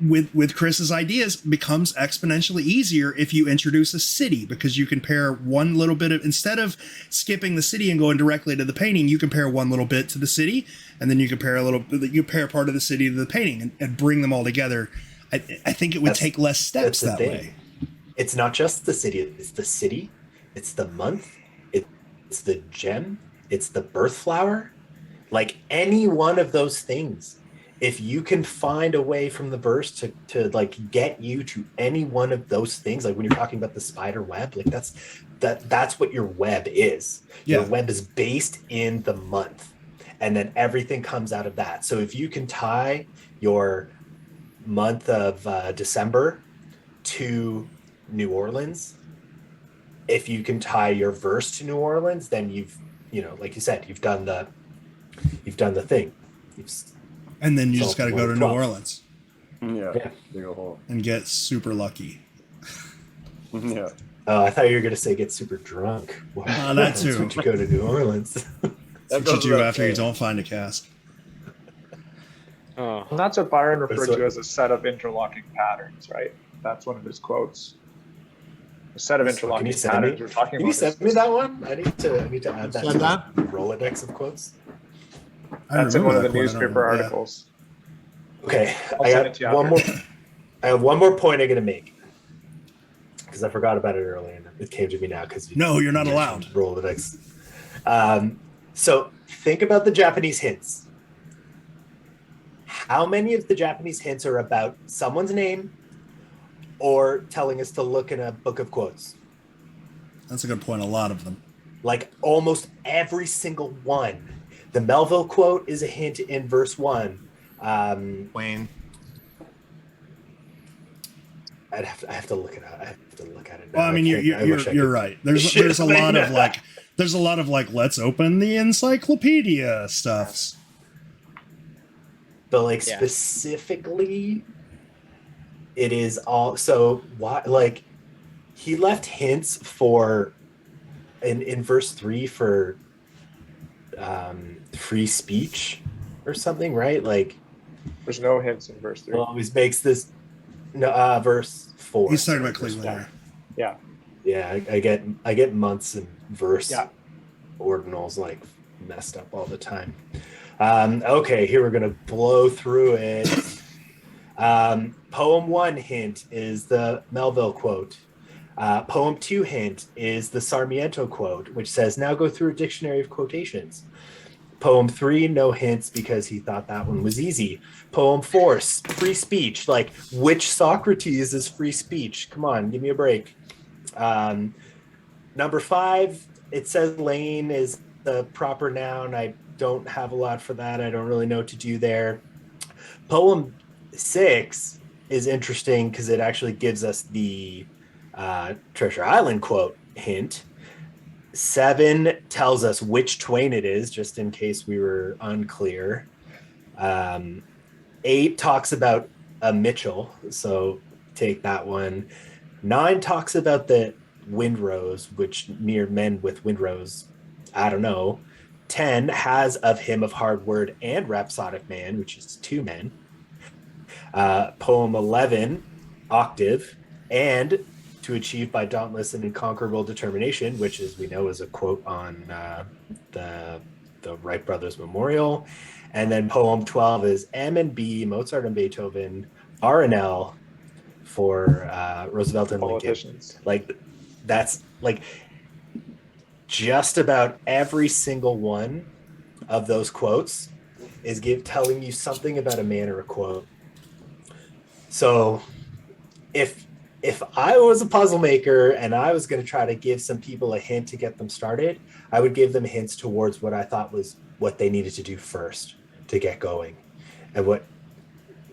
with Chris's ideas becomes exponentially easier if you introduce a city, because you can pair one little bit of, instead of skipping the city and going directly to the painting, you compare one little bit to the city, and then you compare part of the city to the painting and bring them all together. I think it would take less steps that way. It's not just the city, it's the city, it's the month, it's the gem, it's the birth flower, like any one of those things. If you can find a way from the verse to like get you to any one of those things, like when you're talking about the spider web, like that's what your web is. Yeah. Your web is based in the month, and then everything comes out of that. So if you can tie your month of December to New Orleans, if you can tie your verse to New Orleans, then you've, like you said, you've done the thing. And then you just got to go to New Orleans. Yeah. Big ol' hole. And get super lucky. Yeah. I thought you were going to say get super drunk. Wow. That too. That's what you go to New Orleans. That's what you do after you don't find a cast. Oh. And that's what Byron referred to as a set of interlocking patterns, right? That's one of his quotes. A set of interlocking patterns we're talking about. Can you send me that one? I need to add that to that? the Rolodex of quotes. That's in one of the newspaper articles. Okay, I'll send it to you one after. more. I have one more point I'm going to make because I forgot about it earlier and it came to me now because no, you're not allowed. Rolodex. So think about the Japanese hints. How many of the Japanese hints are about someone's name or telling us to look in a book of quotes? That's a good point. A lot of them. Like almost every single one. The Melville quote is a hint in verse 1. Wayne. I have to look it up. I have to look at it now. Well, I mean, you're right. There's a lot of like let's open the encyclopedia stuffs. But like specifically, it is all. So why? Like he left hints for in verse 3 for free speech or something, right? Like There's no hints in verse 3. always makes this verse 4. He's talking about Cleveland here. Yeah. I get months and verse ordinals like messed up all the time. Okay, here we're gonna blow through it. Poem 1 hint is the Melville quote. Poem 2 hint is the Sarmiento quote, which says, now go through a dictionary of quotations. Poem 3, no hints because he thought that one was easy. Poem 4, free speech. Like, which Socrates is free speech? Come on, give me a break. Number 5, it says Lane is the proper noun. I don't have a lot for that. I don't really know what to do there. Poem 6 is interesting because it actually gives us the Treasure Island quote hint. 7 tells us which Twain it is, just in case we were unclear. 8 talks about a Mitchell, so take that one. 9 talks about the windrose, which mere men with windrose, I don't know. 10 has of him of hard word and rhapsodic man, which is 2 men. Poem 11, octave, and to achieve by dauntless and inconquerable determination, which, as we know, is a quote on the Wright Brothers Memorial. And then poem 12 is M and B, Mozart and Beethoven, R and L for Roosevelt and Politicians. Lincoln. Like, that's like just about every single one of those quotes is telling you something about a man or a quote. So if I was a puzzle maker and I was going to try to give some people a hint to get them started, I would give them hints towards what I thought was what they needed to do first to get going. And what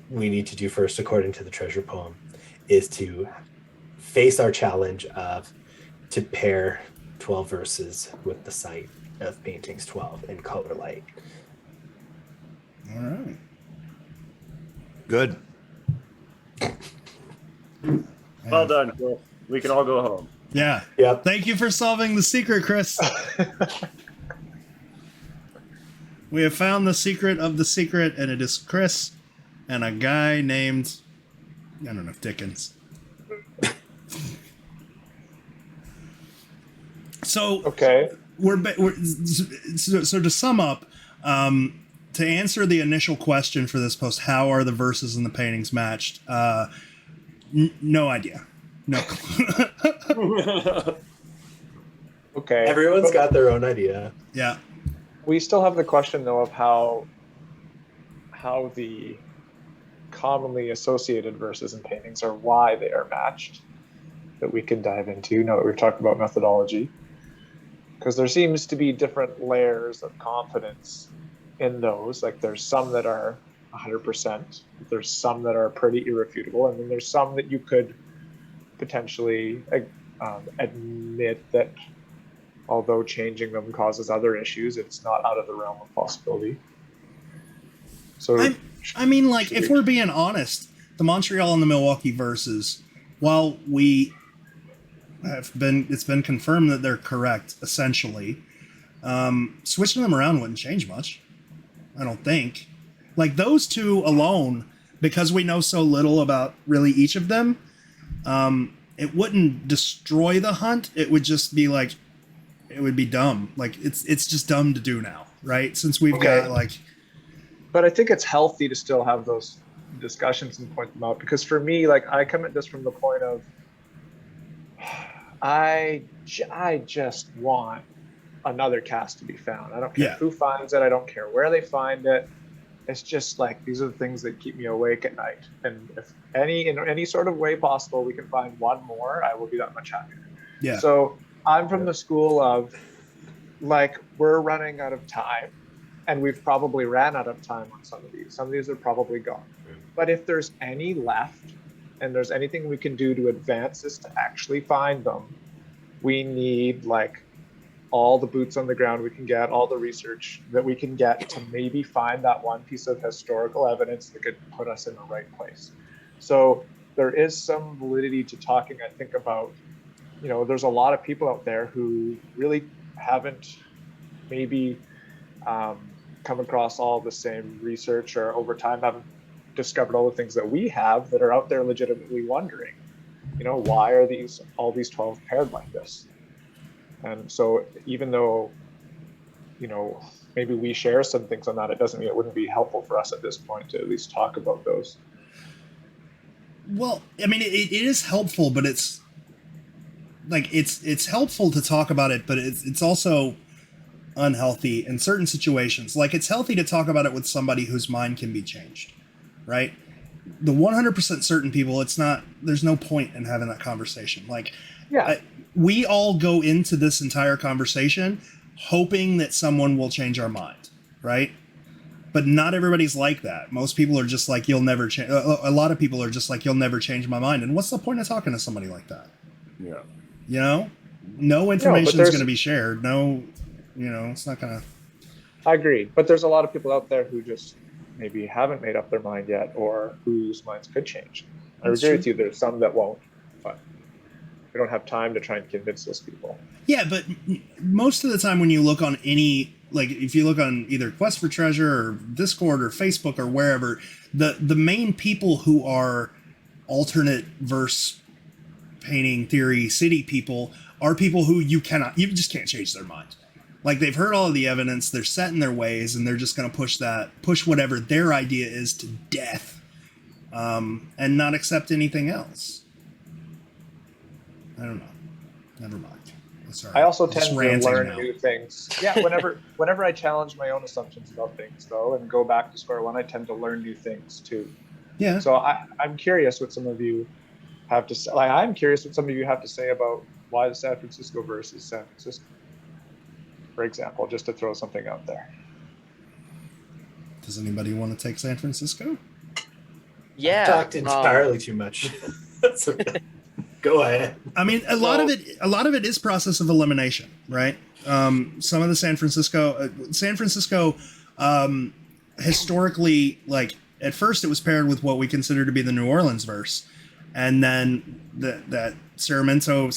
we need to do first, according to the treasure poem, is to face our challenge of to pair 12 verses with the site of paintings 12 in color light. All right. Good. Well done. Well, we can all go home. Yeah. Yep. Thank you for solving the secret, Chris. We have found the secret of the secret, and it is Chris and a guy named, I don't know, Dickens. So Okay. so to sum up, to answer the initial question for this post, how are the verses and the paintings matched? No idea. No. Okay. Everyone's But got their own idea. Yeah. we still have the question though of how the commonly associated verses and paintings are, why they are matched, that we can dive into now that we've talked about methodology, because there seems to be different layers of confidence in those. Like there's some that are 100%, there's some that are pretty irrefutable, and then there's some that you could potentially admit that although changing them causes other issues, it's not out of the realm of possibility. So I mean, like, if we're being honest, the Montreal and the Milwaukee verses, while it's been confirmed that they're correct, essentially, switching them around wouldn't change much. I don't think. Like, those two alone, because we know so little about really each of them, it wouldn't destroy the hunt. It would just be like, it would be dumb. Like, it's just dumb to do now, right? Since we've got, like... But I think it's healthy to still have those discussions and point them out, because for me, like, I come at this from the point of I just want another cast to be found. I don't care who finds it. I don't care where they find it. It's just like, these are the things that keep me awake at night. And if in any sort of way possible we can find one more, I will be that much happier. Yeah. So I'm from the school of, like, we're running out of time. And we've probably ran out of time on some of these. Some of these are probably gone. But if there's any left, and there's anything we can do to advance this to actually find them, we need, like, all the boots on the ground we can get, all the research that we can get to maybe find that one piece of historical evidence that could put us in the right place. So there is some validity to talking, I think, about, there's a lot of people out there who really haven't maybe come across all the same research, or over time haven't discovered all the things that we have, that are out there legitimately wondering, why are all these 12 paired like this? And so even though, maybe we share some things on that, it doesn't mean it wouldn't be helpful for us at this point to at least talk about those. Well, I mean, it is helpful, but it's like, it's helpful to talk about it, but it's also unhealthy in certain situations. Like, it's healthy to talk about it with somebody whose mind can be changed, right? The 100% certain people, there's no point in having that conversation. Like, we all go into this entire conversation hoping that someone will change our mind, right? But not everybody's like that. Most people are just like, you'll never change. A lot of people are just like, you'll never change my mind. And what's the point of talking to somebody like that? Yeah. No information is going to be shared. No, it's not going to. I agree. But there's a lot of people out there who just maybe haven't made up their mind yet, or whose minds could change. I agree with you. There's some that won't, but we don't have time to try and convince those people. Yeah, but most of the time when you look on if you look on either Quest for Treasure or Discord or Facebook or wherever, the main people who are alternate verse painting theory city people are people who you just can't change their mind. Like, they've heard all of the evidence, they're set in their ways, and they're just going to push whatever their idea is to death, and not accept anything else. I don't know. Never mind. Sorry. I also tend to learn now. new things. Yeah, whenever I challenge my own assumptions about things, though, and go back to square one, I tend to learn new things, too. Yeah. So I'm curious what some of you have to say. Like, I'm curious what some of you have to say about why the San Francisco versus San Francisco, for example, just to throw something out there. Does anybody want to take San Francisco? Yeah. I've talked entirely too much. So, go ahead. I mean, a lot of it is process of elimination, right? Some of the San Francisco, historically, like at first it was paired with what we consider to be the New Orleans verse, and then that Sacramento,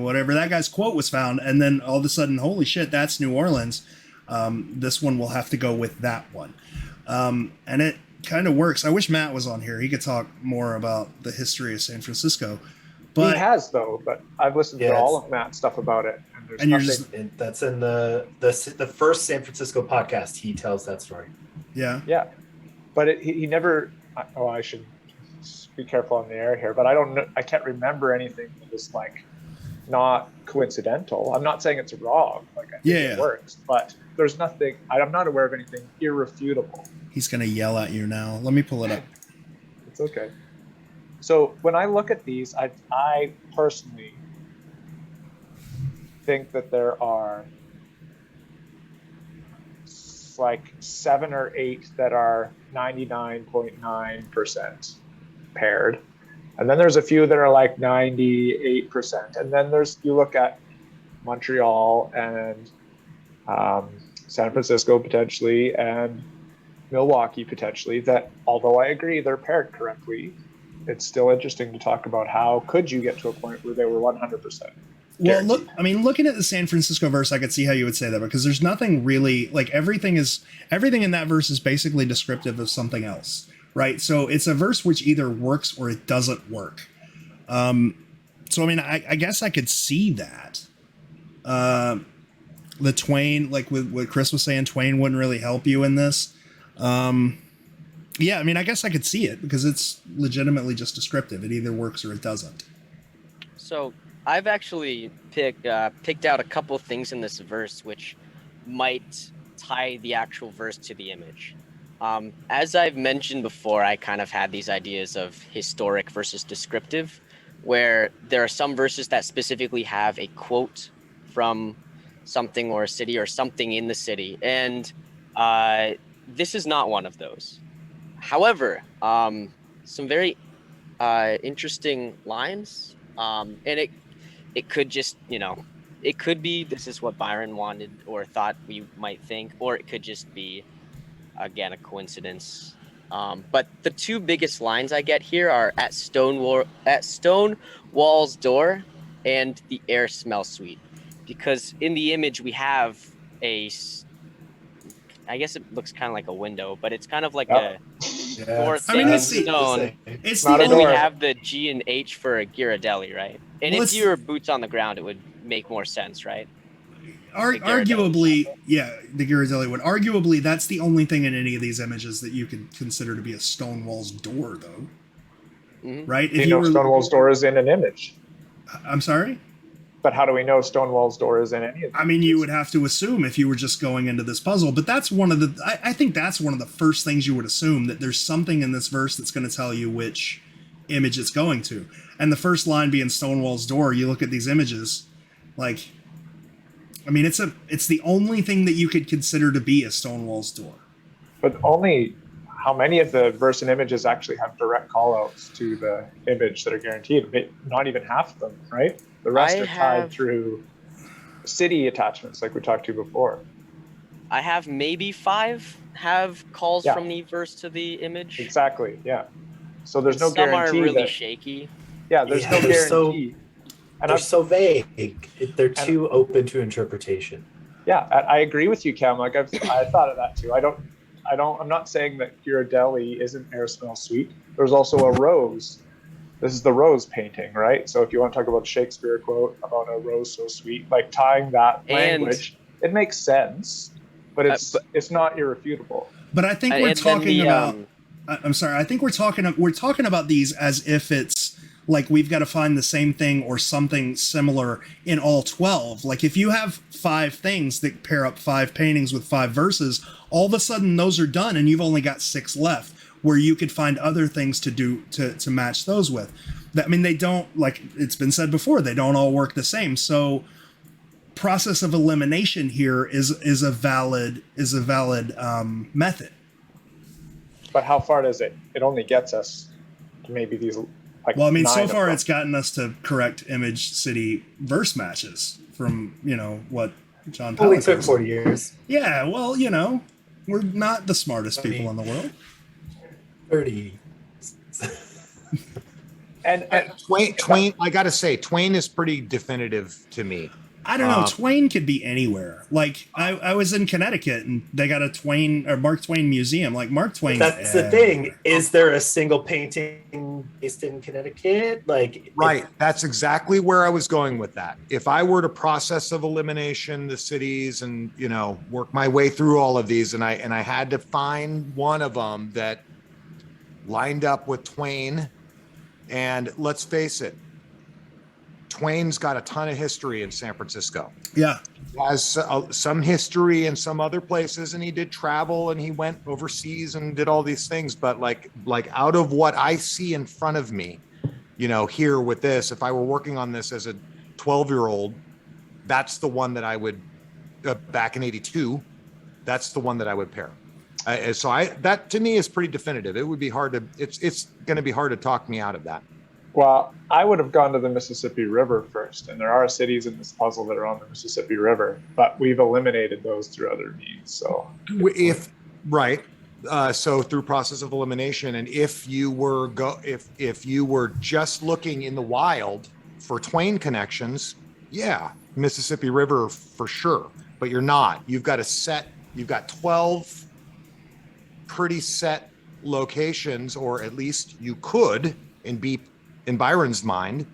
whatever that guy's quote was found, and then all of a sudden, holy shit, that's New Orleans. This one will have to go with that one, and it kind of works. I wish Matt was on here; he could talk more about the history of San Francisco. But he has though, but I've listened to all of Matt's stuff about it, and there's nothing. And that's in the first San Francisco podcast. He tells that story. Yeah. But he never. Oh, I should be careful on the air here, but I don't know. I can't remember anything that was like not coincidental. I'm not saying it's wrong. Like I think it works, but there's nothing. I'm not aware of anything irrefutable. He's gonna yell at you now. Let me pull it up. It's okay. So when I look at these, I personally think that there are like 7 or 8 that are 99.9% paired. And then there's a few that are like 98%. And then you look at Montreal and San Francisco potentially and Milwaukee potentially, that although I agree they're paired correctly, it's still interesting to talk about how could you get to a point where they were 100%. Well, looking at the San Francisco verse, I could see how you would say that, because there's nothing really, like everything in that verse is basically descriptive of something else, right? So it's a verse which either works or it doesn't work. So, I mean, I guess I could see that. The Twain, like with what Chris was saying, Twain wouldn't really help you in this. Yeah, I mean, I guess I could see it because it's legitimately just descriptive. It either works or it doesn't. So I've actually picked out a couple things in this verse which might tie the actual verse to the image. As I've mentioned before, I kind of had these ideas of historic versus descriptive, where there are some verses that specifically have a quote from something or a city or something in the city. And this is not one of those. However, some very interesting lines, and it could just, it could be this is what Byron wanted or thought we might think, or it could just be, again, a coincidence. But the two biggest lines I get here are at stone wall's door and the air smells sweet, because in the image we have I guess it looks kind of like a window, but it's kind of like a door thing of stone. It's and then we have the G and H for a Ghirardelli, right? And if you were boots on the ground, it would make more sense, right? Arguably, yeah, the Ghirardelli would. Arguably, that's the only thing in any of these images that you could consider to be a Stonewall's door, though. Mm-hmm. Right? If you know Stonewall's door is in an image. I'm sorry? But how do we know Stonewall's door is in any of them? I mean, you would have to assume if you were just going into this puzzle, but that's one of the, I think that's one of the first things you would assume, that there's something in this verse that's going to tell you which image it's going to. And the first line being Stonewall's door, you look at these images, like, I mean, it's the only thing that you could consider to be a Stonewall's door. But only how many of the verse and images actually have direct call-outs to the image that are guaranteed? Not even half of them, right? The rest are tied through city attachments, like we talked to before. I have maybe 5 have calls from the verse to the image. Exactly, yeah. So there's no guarantee. Some are really shaky. Yeah, there's no guarantee. They're so vague. They're too open to interpretation. Yeah, I agree with you, Cam. Like I thought of that too. I'm not saying that Ghirardelli isn't air smells sweet. There's also a rose. This is the rose painting, right? So if you want to talk about Shakespeare quote about a rose so sweet, like tying that language, it makes sense, but it's not irrefutable. But I think we're talking about. I'm sorry. I think we're talking about these as if it's like we've got to find the same thing or something similar in all 12. Like if you have 5 things that pair up 5 paintings with 5 verses, all of a sudden those are done and you've only got 6 left, where you could find other things to do to match those with. I mean, they don't, like it's been said before, they don't all work the same. So process of elimination here is a valid method, But how far does it? It only gets us to maybe these. Like Well, I mean, so 9 of far them. it's gotten us to correct image city verse matches from, what John Only Palancar took said. 40 years. Yeah, well, we're not the smartest people in the world. 30. And Twain, I gotta say, Twain is pretty definitive to me. I don't know. Twain could be anywhere. Like I was in Connecticut and they got a Twain or Mark Twain museum. Like Mark Twain. That's the thing. Is there a single painting based in Connecticut? Like, Right. That's exactly where I was going with that. If I were to process of elimination the cities and, work my way through all of these, and I had to find one of them that lined up with Twain, and let's face it, Twain's got a ton of history in San Francisco. Yeah. He has some history in some other places, and he did travel and he went overseas and did all these things. But like out of what I see in front of me, here with this, if I were working on this as a 12-year-old, that's the one that I would, back in 82, that's the one that I would pair. So that to me is pretty definitive. It would be hard to, it's going to be hard to talk me out of that. Well, I would have gone to the Mississippi River first, and there are cities in this puzzle that are on the Mississippi River, but we've eliminated those through other means. So, so through process of elimination, and if you were just looking in the wild for Twain connections, yeah, Mississippi River for sure. But you're not. You've got 12 pretty set locations, or at least you could, in Byron's mind,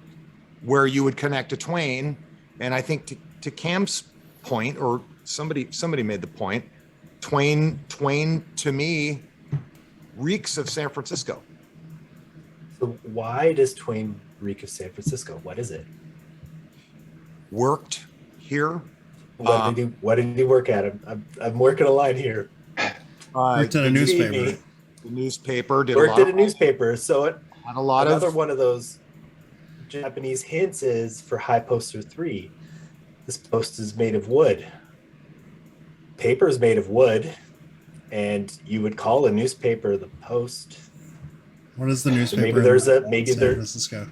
where you would connect to Twain. And I think to Cam's point, or somebody made the point, Twain to me reeks of San Francisco. So why does Twain reek of San Francisco? What is it? Worked here. What did he work at? I'm working a line here. Worked at a newspaper. The newspaper Worked at a newspaper. So it had a lot another of one of those Japanese hints is for High Poster 3. This post is made of wood. Paper is made of wood, and you would call a newspaper the Post. What is the newspaper? Maybe there's San Francisco.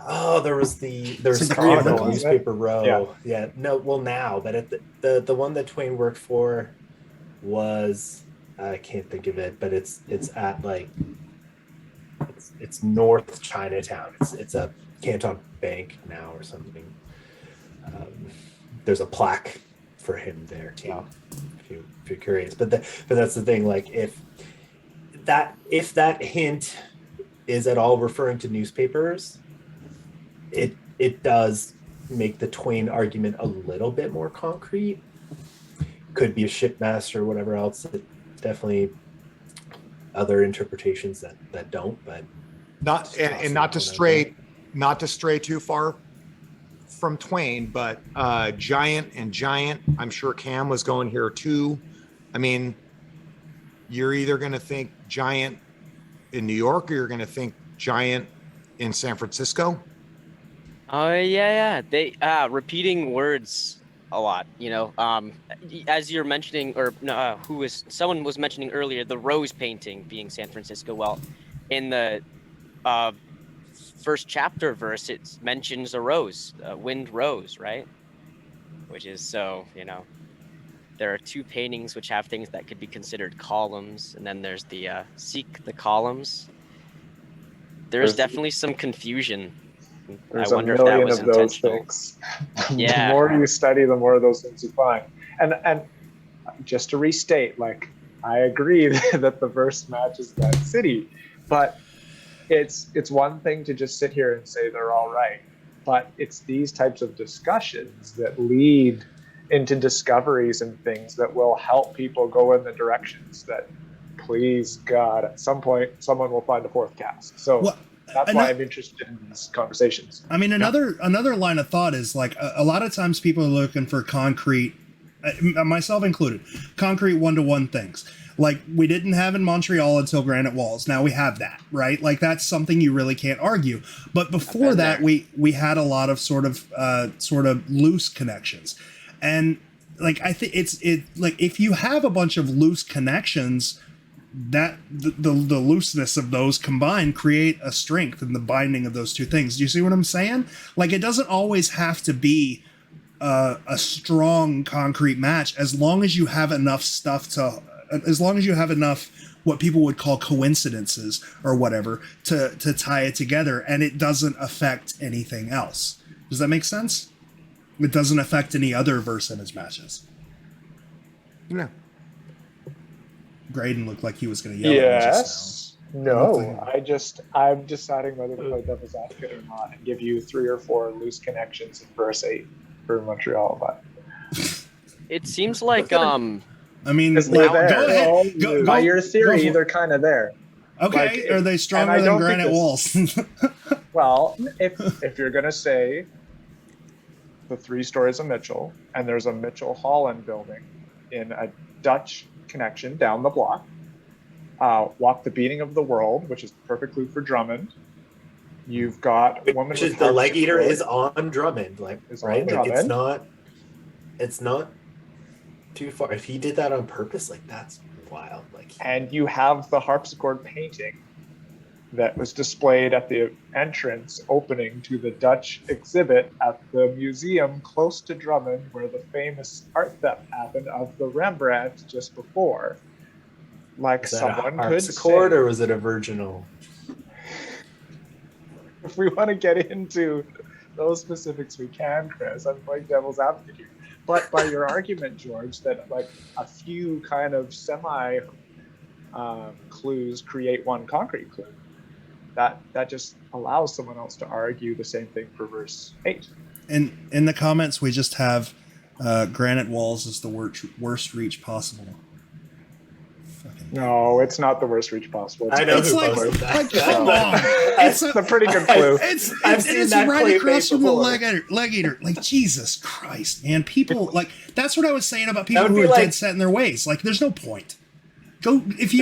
Oh, there's three of them Chronicle, on Newspaper Row. Yeah. No, well now, but at the one that Twain worked for was, I can't think of it, but it's at like it's North Chinatown. It's a Canton Bank now or something. There's a plaque for him there too, if you're curious. But that's the thing. Like if that hint is at all referring to newspapers, it does make the Twain argument a little bit more concrete. Could be a shipmaster or whatever else. Definitely other interpretations that don't, but not to stray too far from Twain, but Giant. I'm sure Cam was going here too. I mean, you're either going to think Giant in New York or you're going to think Giant in San Francisco. Oh yeah. They repeating words a lot, as you're mentioning, or someone was mentioning earlier, the rose painting being San Francisco. Well, in the first chapter verse, it mentions a rose, a wind rose, right? Which is so, there are two paintings which have things that could be considered columns, and then there's the seek the columns. There's definitely some confusion. There's I wonder a million if that was of those intentional. things. Yeah. The more you study, the more of those things you find. And just to restate, like, I agree that the verse matches that city, but it's one thing to just sit here and say they're all right, but it's these types of discussions that lead into discoveries and things that will help people go in the directions that, please God, at some point someone will find a fourth cast. So that's why I'm interested in these conversations. I mean, another line of thought is like a lot of times people are looking for concrete, myself included, concrete one-to-one things. Like we didn't have in Montreal until granite walls. Now we have that, right? Like that's something you really can't argue. But before that, we had a lot of sort of loose connections, and like I think it's like if you have a bunch of loose connections, the looseness of those combined create a strength in the binding of those two things. Do you see what I'm saying? Like, it doesn't always have to be a strong concrete match, as long as you have enough what people would call coincidences or whatever to tie it together, and it doesn't affect anything else. Does that make sense? It doesn't affect any other verse image matches. Yeah. Graydon looked like he was going to yell at me just No. Nothing. I'm deciding whether to play devil's advocate or not and give you 3 or 4 loose connections in verse 8 for Montreal. But It seems like I mean, because now, they're go there. ahead. Go, By go, your theory, go they're kind of there. okay, like, are they and stronger I than don't think granite this- walls? Well, if you're going to say the 3 stories of Mitchell, and there's a Mitchell Holland building in a Dutch connection down the block, Walk the Beating of the World, which is the perfect clue for Drummond. You've got Woman Which with is the leg eater Harpsichord. is on Drummond, like Is on right? Like Drummond. it's not too far. If he did that on purpose, like that's wild. Like And you have the harpsichord painting that was displayed at the entrance opening to the Dutch exhibit at the museum close to Drummond, where the famous art theft happened of the Rembrandt just before. Like, is that a someone could harpsichord say, or was it a virginal? if we want to get into those specifics, we can, Chris. I'm playing devil's advocate here. But by your argument, George, that like a few kind of semi clues create one concrete clue, that just allows someone else to argue the same thing for verse 8. And in the comments, we just have granite walls is the worst reach possible. Fucking No, it's not the worst reach possible. I know It's who like, posted that. come on. It's a pretty good clue. I've seen It's that right clay across made from the before. leg eater. Like, Jesus Christ, man. People, like, that's what I was saying about people That would who be are like- dead set in their ways. Like, there's no point. Go if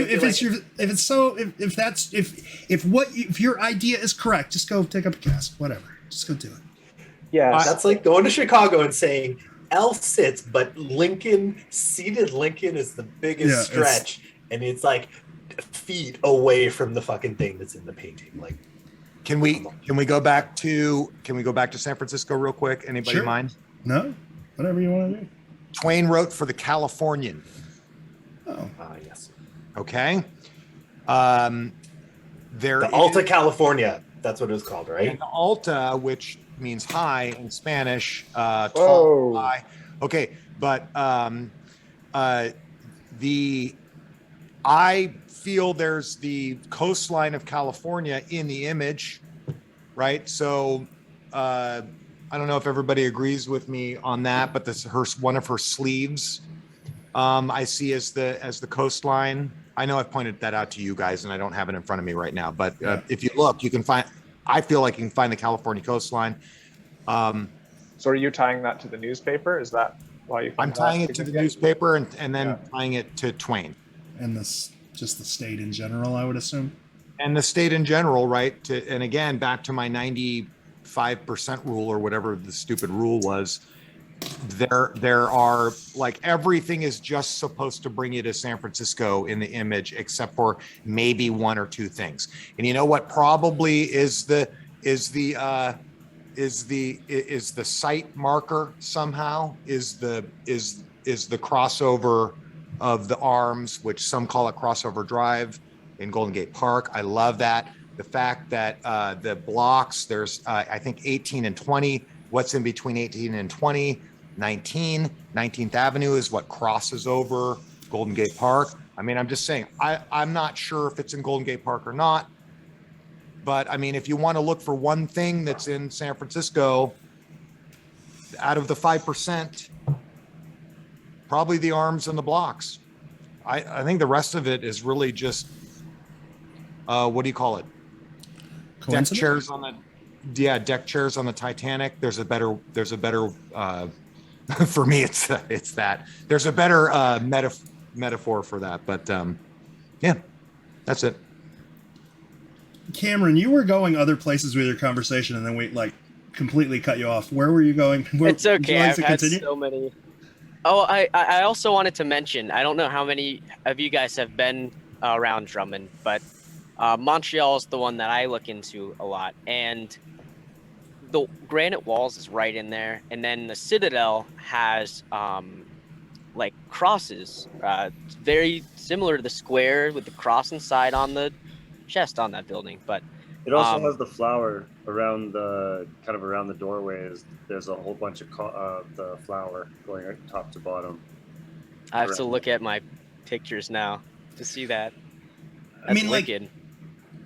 your idea is correct, just go take up a cast. Whatever. Just go do it. Yes. That's like going to Chicago and saying L sits, but seated Lincoln is the biggest Yeah, stretch, and it's like feet away from the fucking thing that's in the painting. Like, Can we go back to San Francisco real quick? Anybody Sure. mind? No? Whatever you want to do. Twain wrote for the Californian. Oh. yes, Okay. There the Alta California. That's what it was called, right? and Alta, which means high in Spanish, Whoa. tall, high. Okay, but I feel there's the coastline of California in the image, right? So I don't know if everybody agrees with me on that, but this one of her sleeves I see as the coastline. I know I've pointed that out to you guys, and I don't have it in front of me right now. But if you look, you can find. I feel like you can find the California coastline. So are you tying that to the newspaper? Is that why you find I'm tying it to the newspaper and then tying it to Twain. And this just the state in general, I would assume. And the state in general, right? And again, back to my 95% rule or whatever the stupid rule was. There are like everything is just supposed to bring you to San Francisco in the image, except for maybe 1 or 2 things. And you know what? Probably is the site marker somehow is the crossover of the arms, which some call it crossover drive in Golden Gate Park. I love that. The fact that the blocks, there's I think 18 and 20. What's in between 18 and 20? 19th Avenue is what crosses over Golden Gate Park. I mean, I'm just saying, I'm not sure if it's in Golden Gate Park or not. But I mean, if you want to look for one thing that's in San Francisco, out of the 5%, probably the arms and the blocks. I think the rest of it is really just, what do you call it? Deck chairs on the Titanic. There's a better for me, it's that. There's a better metaphor for that. But yeah, that's it. Cameron, you were going other places with your conversation, and then we like completely cut you off. Where were you going? It's would you okay. like I've to had continue? so many. Oh, I also wanted to mention, I don't know how many of you guys have been around Drummond, but Montreal is the one that I look into a lot, and the granite walls is right in there, and then the Citadel has like crosses, very similar to the square with the cross inside on the chest on that building, but It also has the flower around the doorways. There's a whole bunch of the flower going top to bottom. I have to look at my pictures now to see that. That's I mean, wicked. like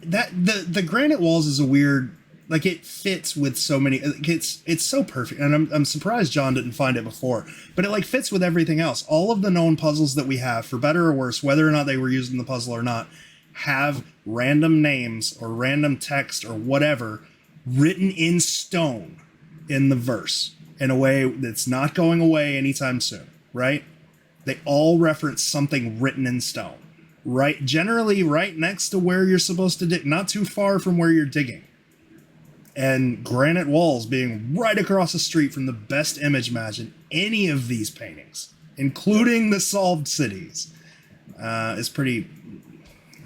that the granite walls is a weird, like it fits with so many. It's so perfect, and I'm surprised John didn't find it before. But it like fits with everything else. All of the known puzzles that we have, for better or worse, whether or not they were using the puzzle or not, have random names or random text or whatever written in stone in the verse in a way that's not going away anytime soon, right? They all reference something written in stone, right? Generally right next to where you're supposed to dig, not too far from where you're digging. And granite walls being right across the street from the best image match in any of these paintings, including the solved cities, is pretty,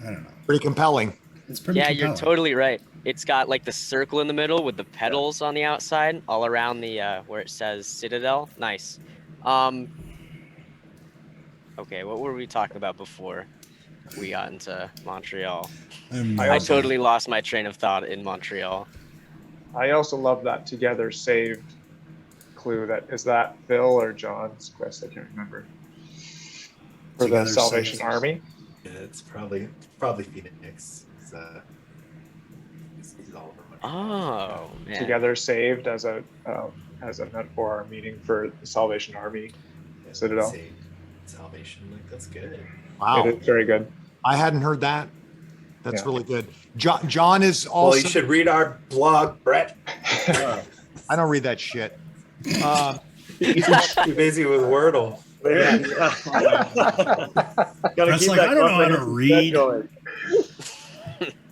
I don't know. Pretty compelling. It's pretty Yeah, compelling. you're totally right. It's got like the circle in the middle with the petals on the outside, all around the where it says Citadel. Nice. Okay, what were we talking about before we got into Montreal? I totally lost my train of thought in Montreal. I also love that together saved clue. Is that Phil or John's quest? I can't remember. For Together the Salvation saved. Army. Yeah, it's probably Phoenix. He's all over. Oh man. Together saved as a metaphor meaning for the Salvation Army Citadel. Salvation, like that's good. Wow. It is very good. I hadn't heard that. That's Yeah. really good. John is also. Well, you should read our blog, Brett. I don't read that shit. Too busy with Wordle. Brett's like, I don't know how to read.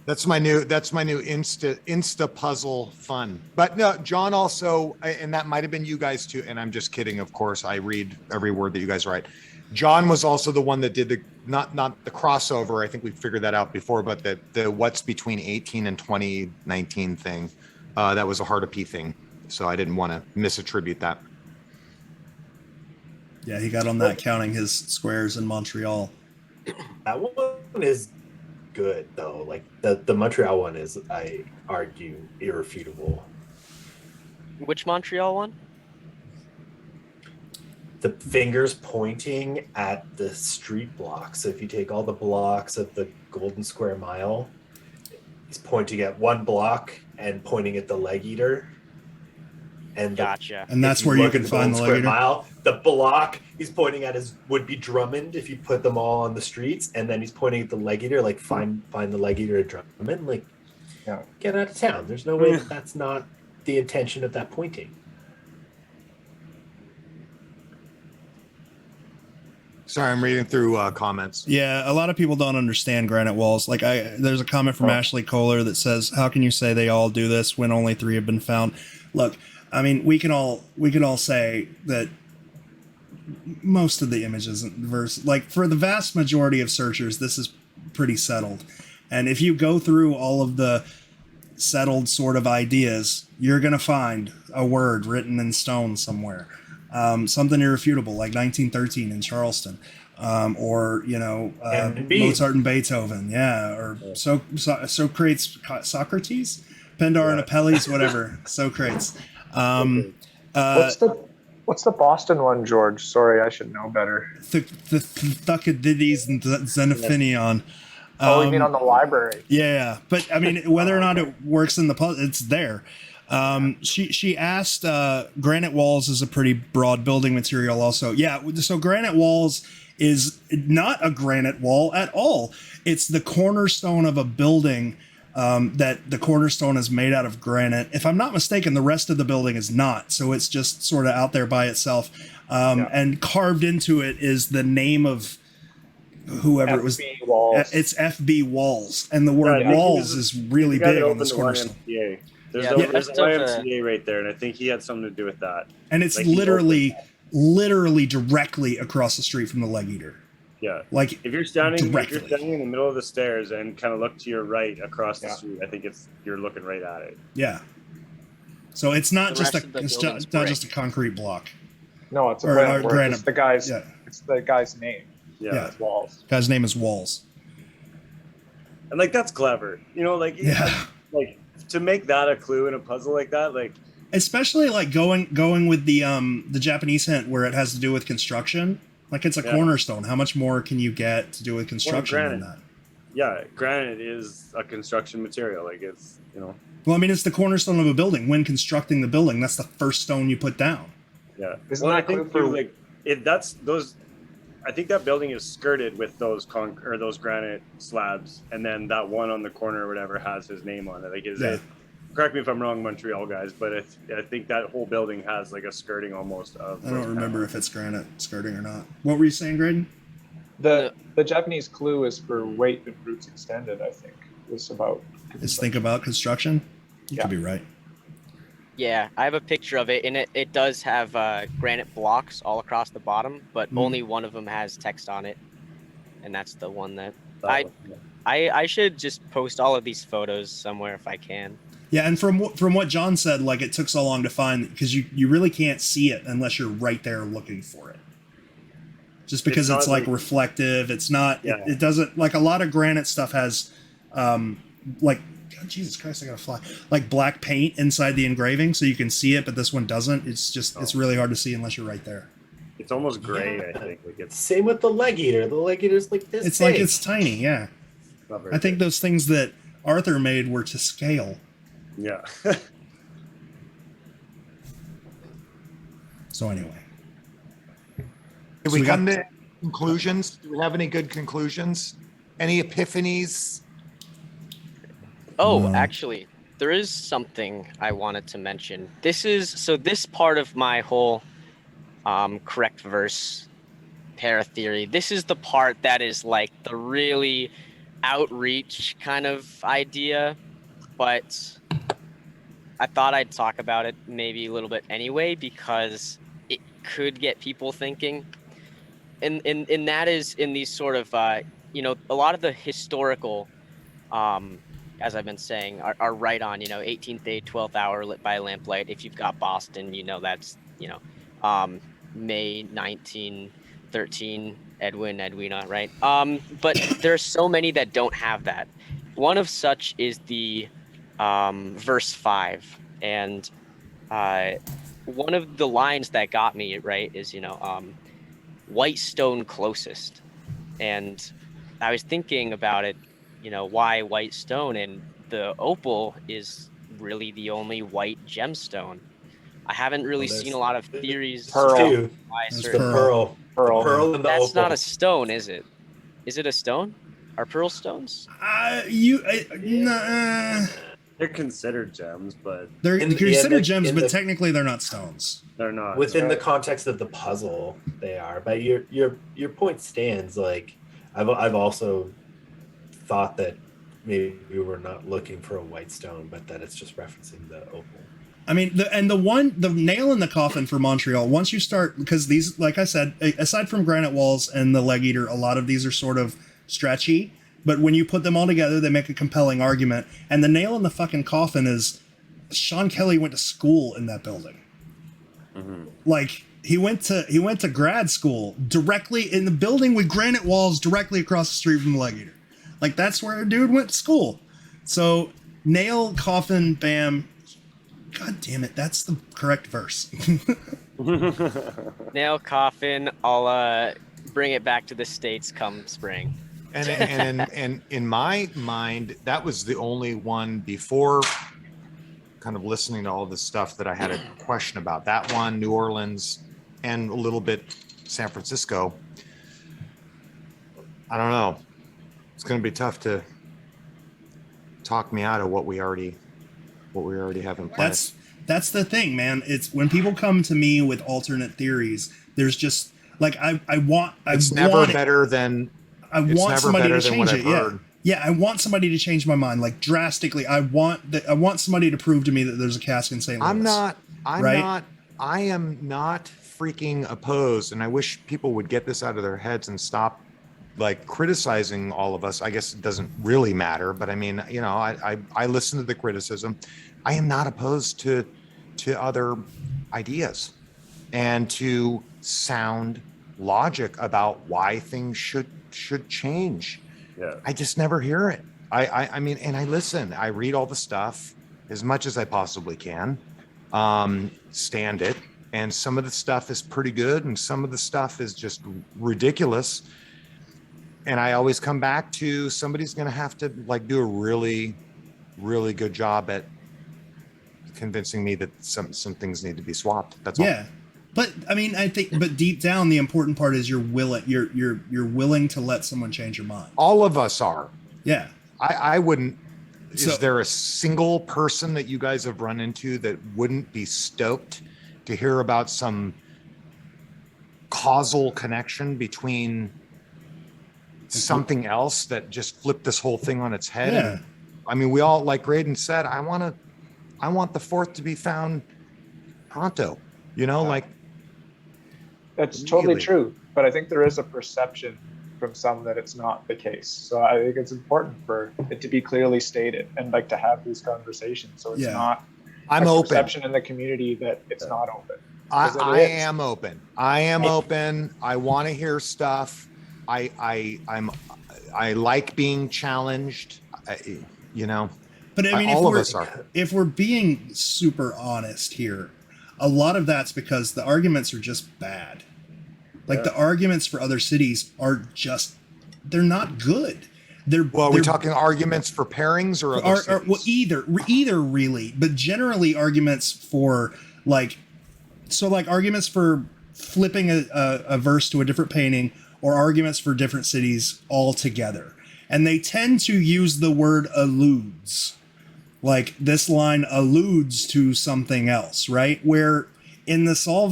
That's my new Insta puzzle fun. But no, John also, and that might have been you guys too. And I'm just kidding. Of course, I read every word that you guys write. John was also the one that did the not the crossover. I think we figured that out before, but the what's between 18 and 2019 thing. That was a hard to P thing. So I didn't want to misattribute that. Yeah, he got on that counting his squares in Montreal. That one is good though. Like the Montreal one is, I argue, irrefutable. Which Montreal one? The fingers pointing at the street blocks. So if you take all the blocks of the Golden Square Mile, he's pointing at one block and pointing at the leg eater. And Gotcha. And that's where you can find the leg eater. Mile, the block he's pointing at would be Drummond if you put them all on the streets, and then he's pointing at the leg eater, like find the leg eater at Drummond, like get out of town. There's no way that's not the intention of that pointing. Sorry, I'm reading through comments. Yeah, a lot of people don't understand granite walls. Like there's a comment from Ashley Kohler that says, "How can you say they all do this when only 3 have been found?" Look, I mean, we can all say that most of the images in the verse, like for the vast majority of searchers, this is pretty settled. And if you go through all of the settled sort of ideas, you're gonna find a word written in stone somewhere. Something irrefutable, like 1913 in Charleston, or Mozart and Beethoven, or Socrates, Pindar and Apelles, whatever, Socrates. What's the Boston one, George? Sorry, I should know better. Thucydides and Xenophonion. Oh, you mean on the library? Yeah, but I mean, whether or not it works in the puzzle, it's there. She asked, granite walls is a pretty broad building material also. Yeah, so granite walls is not a granite wall at all. It's the cornerstone of a building, that the cornerstone is made out of granite. If I'm not mistaken, the rest of the building is not. So it's just sort of out there by itself. And carved into it is the name of whoever it was. Walls. It's FB Walls. And the word walls is really big on this cornerstone. There's a YMCA right there, and I think he had something to do with that. And it's like literally directly across the street from the leg eater. Yeah. Like If you're standing in the middle of the stairs and kind of look to your right across the street, I think you're looking right at it. Yeah. So it's not The just rest of the building's not just a concrete block. No, it's a Or granite. granite. It's the guy's. Yeah. It's the guy's name. Yeah. It's Walls. Guy's name is Walls. And like that's clever. You know, like like to make that a clue in a puzzle like that, like especially like going with the Japanese hint where it has to do with construction. Like it's a cornerstone. How much more can you get to do with construction than that? Yeah, granite is a construction material. Like it's, you know. Well, I mean, it's the cornerstone of a building. When constructing the building, that's the first stone you put down. Yeah. Isn't that I think for like that's those. I think that building is skirted with those those granite slabs, and then that one on the corner or whatever has his name on it. Like, is it? Correct me if I'm wrong, Montreal guys, but I think that whole building has like a skirting almost of. I don't remember if it's granite skirting or not. What were you saying, Graydon? The Japanese clue is for weight and roots extended. I think it's about. Is think about construction. You could be right. Yeah, I have a picture of it, and it does have granite blocks all across the bottom, but only one of them has text on it, and that's the one that I should just post all of these photos somewhere if I can. Yeah, and from what John said, like it took so long to find because you really can't see it unless you're right there looking for it. Just because it's like reflective, it's not. Yeah. It doesn't like a lot of granite stuff has, like. God, Jesus Christ, I gotta fly. Like black paint inside the engraving, so you can see it, but this one doesn't. It's just it's really hard to see unless you're right there. It's almost gray, I think. Like it's same with the leg eater. The leg eater's like this. It's big. like it's tiny, yeah. I think those things that Arthur made were to scale. Yeah. So anyway. Did we come to conclusions? Do we have any good conclusions? Any epiphanies? Oh, actually, there is something I wanted to mention. This part of my whole correct verse pair theory, this is the part that is like the really outreach kind of idea, but I thought I'd talk about it maybe a little bit anyway because it could get people thinking. And that is in these sort of, a lot of the historical, as I've been saying, are right on, 18th day, 12th hour lit by lamplight. If you've got Boston, that's, May 1913, Edwina, right? But there's so many that don't have that. One of such is the verse 5. And one of the lines that got me, right, is, white stone closest. And I was thinking about it, why white stone, and the opal is really the only white gemstone. I haven't really seen a lot of theories. Pearl. Why The certain pearl. Pearl. The pearl and the That's opal. not a stone, is it? Is it a stone? Are pearl stones? They're considered gems, but They're In the- considered in the- gems, in but the- technically they're not stones. they're not. Within the context of the puzzle, they are. But your point stands. Like I've also thought that maybe we were not looking for a white stone, but that it's just referencing the opal. I mean, the nail in the coffin for Montreal, once you start, because these, like I said, aside from granite walls and the leg eater, a lot of these are sort of stretchy, but when you put them all together, they make a compelling argument. And the nail in the fucking coffin is Sean Kelly went to school in that building. Mm-hmm. Like he went to grad school directly in the building with granite walls directly across the street from the leg eater. Like that's where a dude went to school. So nail, coffin, bam. God damn it, that's the correct verse. Nail, coffin. I'll bring it back to the States come spring. And in my mind, that was the only one before kind of listening to all this stuff that I had a question about. That one, New Orleans, and a little bit San Francisco. I don't know. It's going to be tough to talk me out of what we already have in place. That's the thing, man. It's when people come to me with alternate theories, there's just like I want better than somebody to change it. Heard. Yeah, I want somebody to change my mind, like drastically. I want somebody to prove to me that there's a cask in St. Louis. I am not freaking opposed, and I wish people would get this out of their heads and stop like criticizing all of us. I guess it doesn't really matter, but I mean, you know, I listen to the criticism. I am not opposed to other ideas and to sound logic about why things should change. Yeah. I just never hear it. I mean, and I listen. I read all the stuff as much as I possibly can. Stand it. And some of the stuff is pretty good, and some of the stuff is just ridiculous. And I always come back to somebody's going to have to like do a really, really good job at convincing me that some things need to be swapped. That's all. Yeah. But I mean, I think, but deep down, the important part is you're willing to let someone change your mind. All of us are. Yeah. I wouldn't. So- Is there a single person that you guys have run into that wouldn't be stoked to hear about some causal connection between something else that just flipped this whole thing on its head? Yeah. And, I mean, we all, like Graydon said, I want the fourth to be found pronto. You know, like. That's totally Really? true, but I think there is a perception from some that it's not the case. So I think it's important for it to be clearly stated and like to have these conversations. So it's Yeah. not I'm a open. perception in the community that it's not open. I 'Cause it is. am open. I am open. I want to hear stuff. I like being challenged. You know, But I mean, all of us are. if we're being super honest here, a lot of that's because the arguments are just bad. Like the arguments for other cities are just, they're not good. Well, are we talking arguments for pairings or other cities? Well, either really, but generally arguments for like, so like arguments for flipping a verse to a different painting, or arguments for different cities altogether. And they tend to use the word alludes. Like this line alludes to something else, right? Where in the solve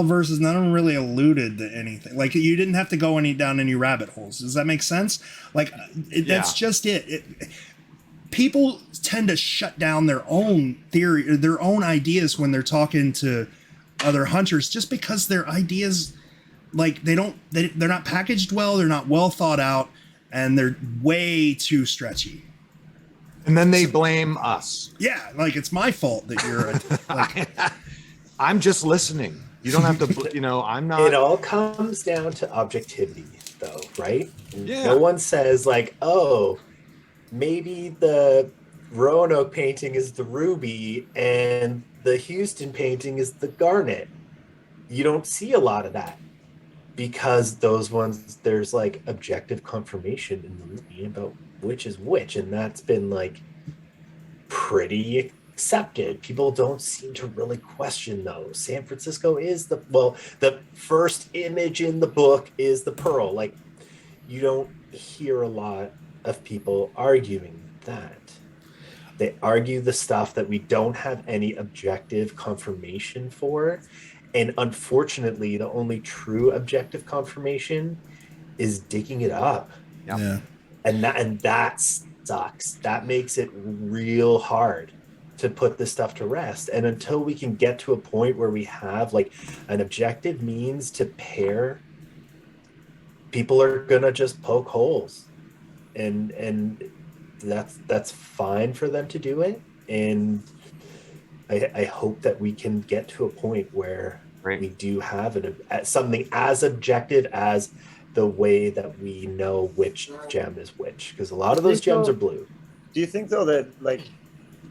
verses, none of them really alluded to anything. Like you didn't have to go down any rabbit holes. Does that make sense? Like that's just it. People tend to shut down their own theory, their own ideas when they're talking to other hunters, just because their ideas, like they're not packaged well, they're not well thought out, and they're way too stretchy. And then they blame us. Yeah, like it's my fault that you're like, I'm just listening. You don't have to, you know, I'm not. It all comes down to objectivity, though, right? Yeah. No one says like, oh, maybe the Roanoke painting is the ruby and the Houston painting is the garnet. You don't see a lot of that because those ones, there's like objective confirmation in the movie about which is which, and that's been like pretty accepted. People don't seem to really question those. San Francisco is the first image in the book is the pearl. Like you don't hear a lot of people arguing that. They argue the stuff that we don't have any objective confirmation for. And unfortunately, the only true objective confirmation is digging it up. yeah. And that sucks. That makes it real hard to put this stuff to rest. And until we can get to a point where we have like an objective means to pair, people are gonna just poke holes. And that's fine for them to do it. And I hope that we can get to a point where we do have something as objective as the way that we know which gem is which, because a lot of those gems are blue. Do you think though that like,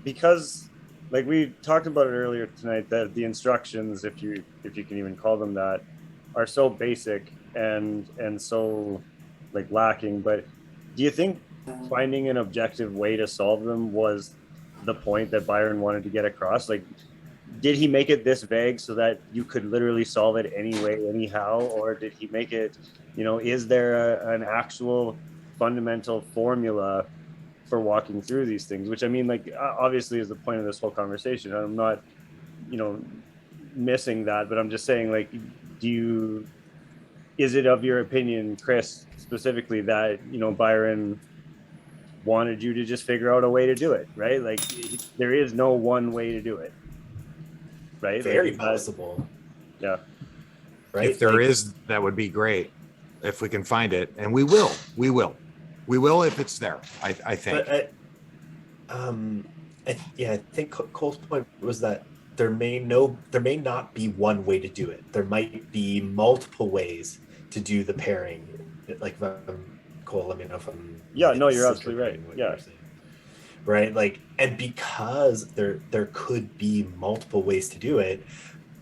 because like we talked about it earlier tonight, that the instructions, if you can even call them that, are so basic and so like lacking, but do you think finding an objective way to solve them was the point that Byron wanted to get across? Like, did he make it this vague so that you could literally solve it anyway, anyhow? Or did he make it, you know, is there an actual fundamental formula for walking through these things? Which I mean, like, obviously is the point of this whole conversation. I'm not, you know, missing that, but I'm just saying, like, is it of your opinion, Chris, specifically, that, you know, Byron wanted you to just figure out a way to do it, right? Like there is no one way to do it, right? Very like, possible. Yeah. Right. If there is, that would be great. if we can find it, and we will if it's there. I think. But I think Cole's point was that there may not be one way to do it. There might be multiple ways to do the pairing. Like, Cole, let me know if I'm. Yeah, no, you're absolutely right. Yeah. Right. Like, and because there could be multiple ways to do it,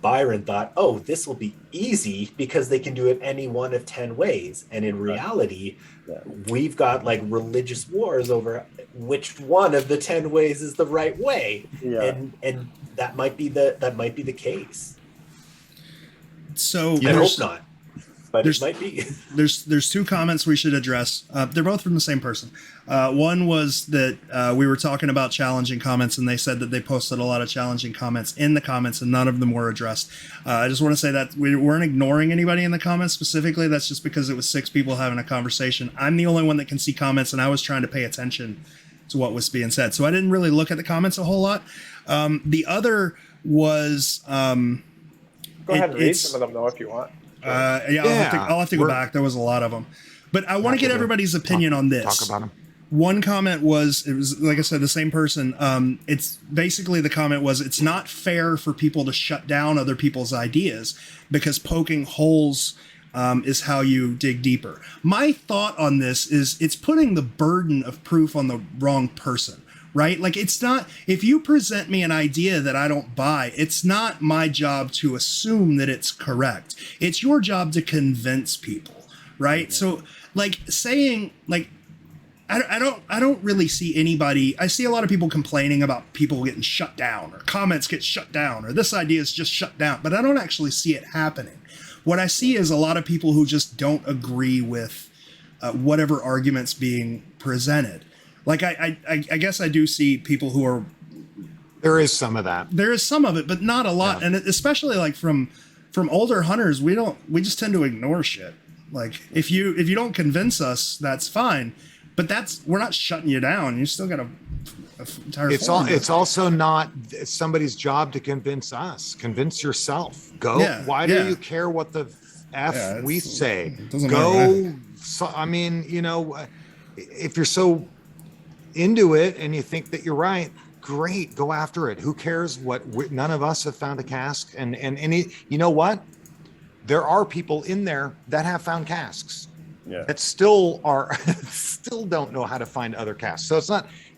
Byron thought, oh, this will be easy because they can do it any one of 10 ways. And in reality, we've got like religious wars over which one of the 10 ways is the right way. Yeah. And that might be the case. So I hope not. But it might be. There's two comments we should address. They're both from the same person. One was that we were talking about challenging comments, and they said that they posted a lot of challenging comments in the comments, and none of them were addressed. I just want to say that we weren't ignoring anybody in the comments specifically. That's just because it was 6 people having a conversation. I'm the only one that can see comments, and I was trying to pay attention to what was being said. So I didn't really look at the comments a whole lot. The other was... Go ahead and read some of them, though, if you want. I'll have to go back. There was a lot of them, but I want to get everybody's opinion on this. Talk about them. One comment was, it was, like I said, the same person. It's basically, the comment was, it's not fair for people to shut down other people's ideas because poking holes is how you dig deeper. My thought on this is it's putting the burden of proof on the wrong person. Right? Like, it's not, if you present me an idea that I don't buy, it's not my job to assume that it's correct. It's your job to convince people, right? So, like, saying, like, I don't really see anybody, I see a lot of people complaining about people getting shut down, or comments get shut down, or this idea is just shut down, but I don't actually see it happening. What I see is a lot of people who just don't agree with whatever argument's being presented. Like, I guess I do see people who are... There is some of that. There is some of it, but not a lot. Yeah. And especially like from older hunters, we just tend to ignore shit. Like, if you don't convince us, that's fine. But we're not shutting you down. You still got a entire... It's also not somebody's job to convince us. Convince yourself. Go. Yeah, why do you care what the F we say? Go. So, I mean, if you're so into it and you think that you're right, great, go after it. Who cares none of us have found a cask, and you know what, there are people in there that have found casks that still don't know how to find other casks. So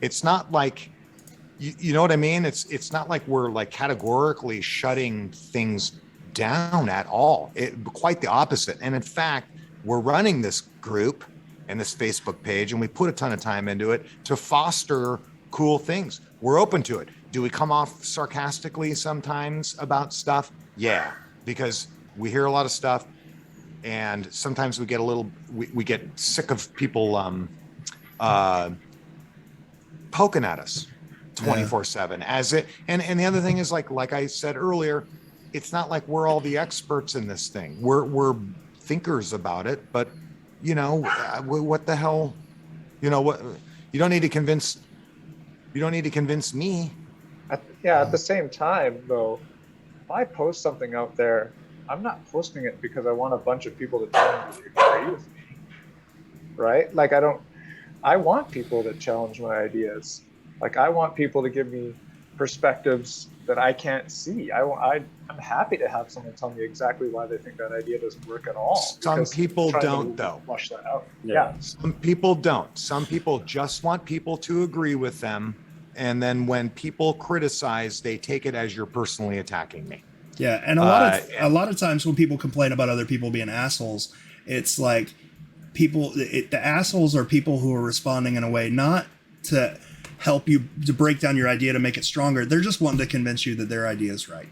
it's not like you know what I mean, it's not like we're like categorically shutting things down at all. Quite the opposite. And in fact, we're running this group and this Facebook page, and we put a ton of time into it to foster cool things. We're open to it. Do we come off sarcastically sometimes about stuff? Yeah, because we hear a lot of stuff, and sometimes we get we get sick of people poking at us 24/7 as it. And the other thing is, like I said earlier, it's not like we're all the experts in this thing. We're thinkers about it, but what the hell, what, you don't need to convince me. At the same time, though, if I post something out there, I'm not posting it because I want a bunch of people to tell me to agree with me, right? Like, I want people to challenge my ideas. Like, I want people to give me perspectives that I can't see. I'm happy to have someone tell me exactly why they think that idea doesn't work at all. Some people don't, though. Flush that out. Yeah. Some people don't. Some people just want people to agree with them, and then when people criticize, they take it as you're personally attacking me. Yeah, and a lot of times when people complain about other people being assholes, it's like the assholes are people who are responding in a way not to help you to break down your idea to make it stronger. They're just wanting to convince you that their idea is right.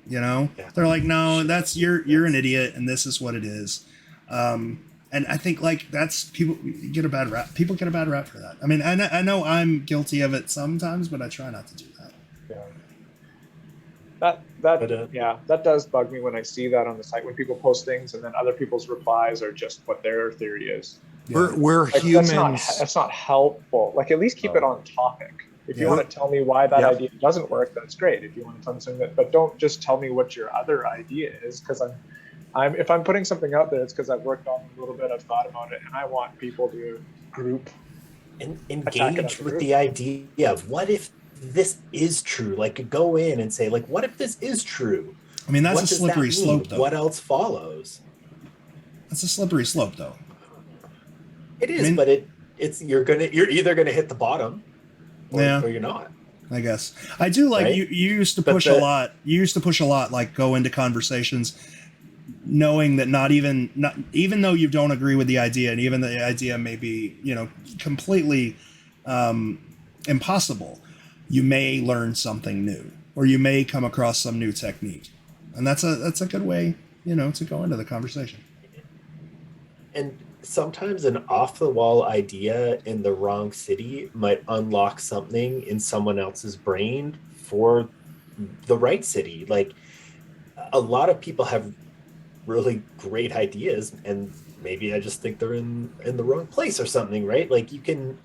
They're like, no, that's you're an idiot, and this is what it is. And I think like that's people get a bad rap. People get a bad rap for that. I mean, I know I'm guilty of it sometimes, but I try not to do that. Yeah. That does bug me when I see that on the site, when people post things and then other people's replies are just what their theory is. We're like, humans. That's not helpful. Like, at least keep it on topic. If you want to tell me why that idea doesn't work, that's great. If you want to tell me something but don't just tell me what your other idea is, because if I'm putting something out there, it's because I've worked on it a little bit, I've thought about it, and I want people to group And attack it engage as a with group. the idea of what if this is true? Like go in and say, like, what if this is true? I mean, that's What a does slippery that mean? slope, though. What else follows? That's a slippery slope, though. It is, I mean- but it's you're either gonna hit the bottom or you're not. I guess I do like Right? you used to But push a lot. You used to push a lot, like go into conversations knowing that not even though you don't agree with the idea, and even the idea may be, completely impossible, you may learn something new, or you may come across some new technique, and that's a good way, to go into the conversation. And sometimes an off the wall idea in the wrong city might unlock something in someone else's brain for the right city. Like a lot of people have really great ideas, and maybe I just think they're in the wrong place or something, right? Like you can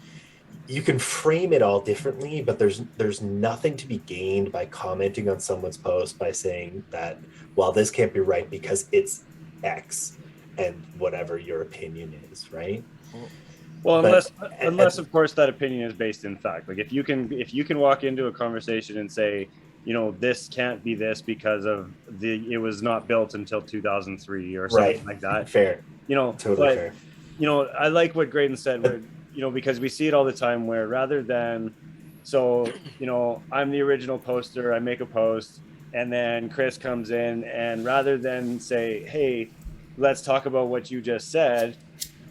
frame it all differently, but there's nothing to be gained by commenting on someone's post by saying that, well, this can't be right because it's X and whatever your opinion is, right? Well, But- unless of course that opinion is based in fact. Like if you can walk into a conversation and say, this can't be this because of it was not built until 2003 or something Right. like that. Fair. Totally Totally fair. I like what Graydon said, where, because we see it all the time where rather than, I'm the original poster, I make a post, and then Chris comes in, and rather than say, hey, let's talk about what you just said,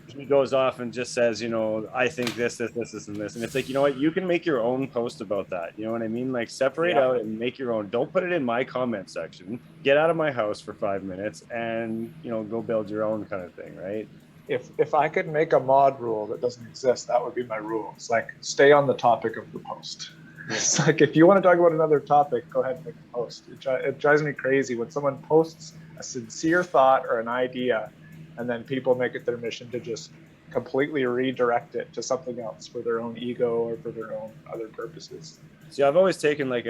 he goes off and just says, I think this, and this. And it's like, you know what, you can make your own post about that. You know what I mean? Like separate out and make your own. Don't put it in my comment section. Get out of my house for 5 minutes and, go build your own kind of thing, right? If I could make a mod rule that doesn't exist, that would be my rule. It's like, stay on the topic of the post. It's like, if you want to talk about another topic, go ahead and make a post. It drives me crazy when someone posts a sincere thought or an idea, and then people make it their mission to just completely redirect it to something else for their own ego or for their own other purposes. See, I've always taken like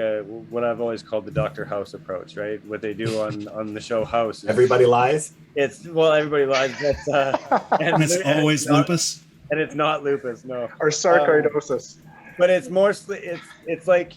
what I've always called the Dr. House approach, right? What they do on the show House. Everybody lies. Everybody lies, but And it's always lupus. And it's not lupus, no. Or sarcoidosis. But it's more, it's like,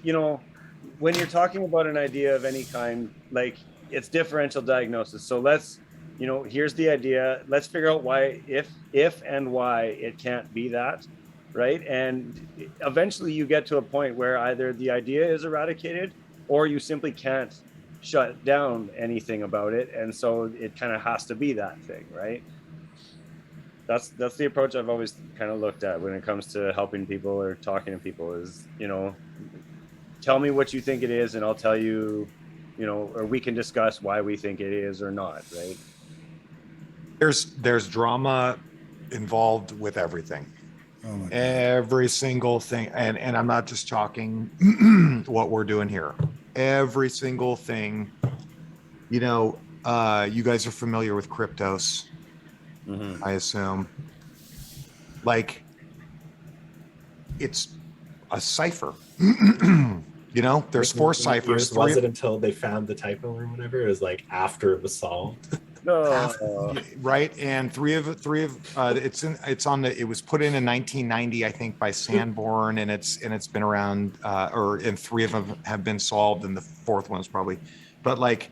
when you're talking about an idea of any kind, like it's differential diagnosis. So let's, here's the idea. Let's figure out why, if and why it can't be that, right? And eventually you get to a point where either the idea is eradicated or you simply can't shut down anything about it. And so it kind of has to be that thing, right? That's the approach I've always kind of looked at when it comes to helping people or talking to people is, tell me what you think it is and I'll tell you, or we can discuss why we think it is or not, right? There's drama involved with everything. Oh my God. Every single thing. And I'm not just talking what we're doing here. Every single thing, you guys are familiar with cryptos. Mm-hmm. I assume. Like, it's a cipher. There's 4 ciphers. Was it until they found the typo or whatever? It was like after it was solved. No. Right, and three of it was put in 1990, I think, by Sanborn, and it's been around, and 3 of them have been solved, and the 4th one's probably, but like,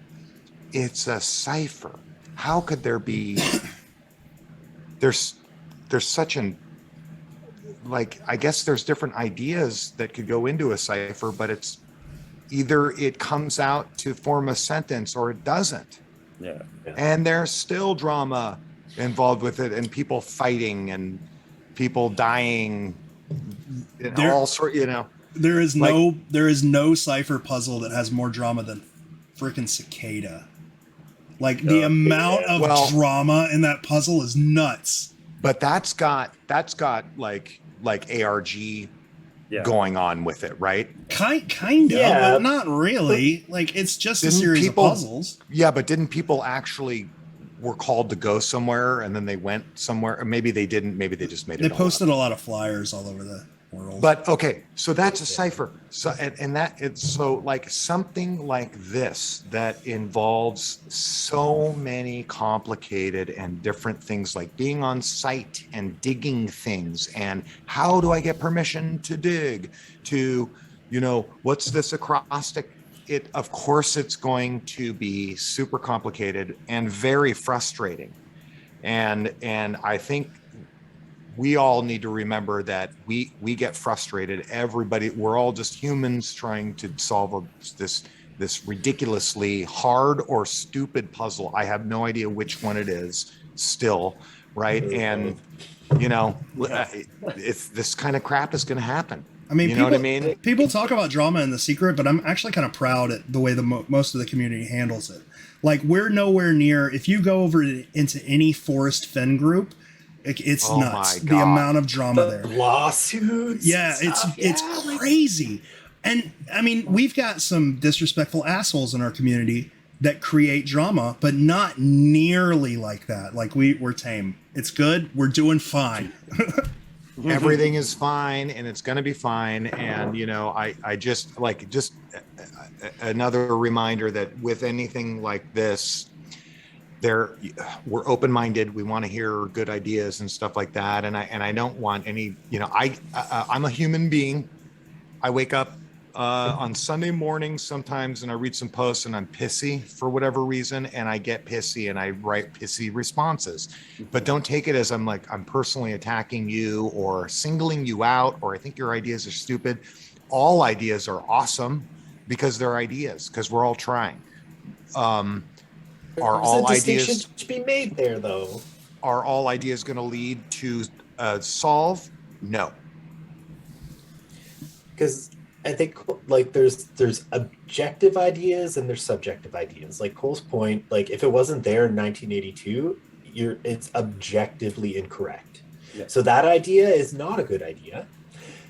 it's a cipher. How could there be? There's such an, like, I guess there's different ideas that could go into a cipher, but it's either it comes out to form a sentence or it doesn't. Yeah. And there's still drama involved with it, and people fighting and people dying, and all sort. There is no cipher puzzle that has more drama than freaking cicada. Like the amount of drama in that puzzle is nuts. But that's got like ARG going on with it, right? Kind of, but not really. Like it's just a series of puzzles. Yeah, but didn't people actually were called to go somewhere and then they went somewhere? Or maybe they didn't. Maybe they just made it. They posted a lot of flyers all over the world. But okay, so that's a cipher. So and that it's so like something like this that involves so many complicated and different things, like being on site and digging things, and how do I get permission to dig, to, you know, what's this acrostic? It, of course, it's going to be super complicated and very frustrating. And I think we all need to remember that we get frustrated. Everybody, we're all just humans trying to solve this ridiculously hard or stupid puzzle. I have no idea which one it is still, right? And you know, it's this kind of crap is going to happen. I mean, You know what I mean? people talk about drama in The Secret, but I'm actually kind of proud at the way most of the community handles it. Like, we're nowhere near. If you go over into any Forest Fen group, it's Oh nuts. my The God. amount of drama there. Lawsuits. Yeah, it's crazy. And I mean, we've got some disrespectful assholes in our community that create drama, but not nearly like that. Like, we're tame. It's good. We're doing fine. Everything is fine and it's going to be fine. And you know, I just like, just another reminder that with anything like this, we're open-minded. We want to hear good ideas and stuff like that. And I don't want any, you know, I'm a human being. I wake up on Sunday mornings sometimes and I read some posts and I'm pissy for whatever reason, and I get pissy and I write pissy responses. But don't take it as I'm personally attacking you or singling you out, or I think your ideas are stupid. All ideas are awesome because they're ideas, because we're all trying. Are all ideas to be made there, though? Are all ideas going to lead to solve? No. Because I think like there's objective ideas and there's subjective ideas. Like Cole's point, like if it wasn't there in 1982, it's objectively incorrect. Yeah. So that idea is not a good idea.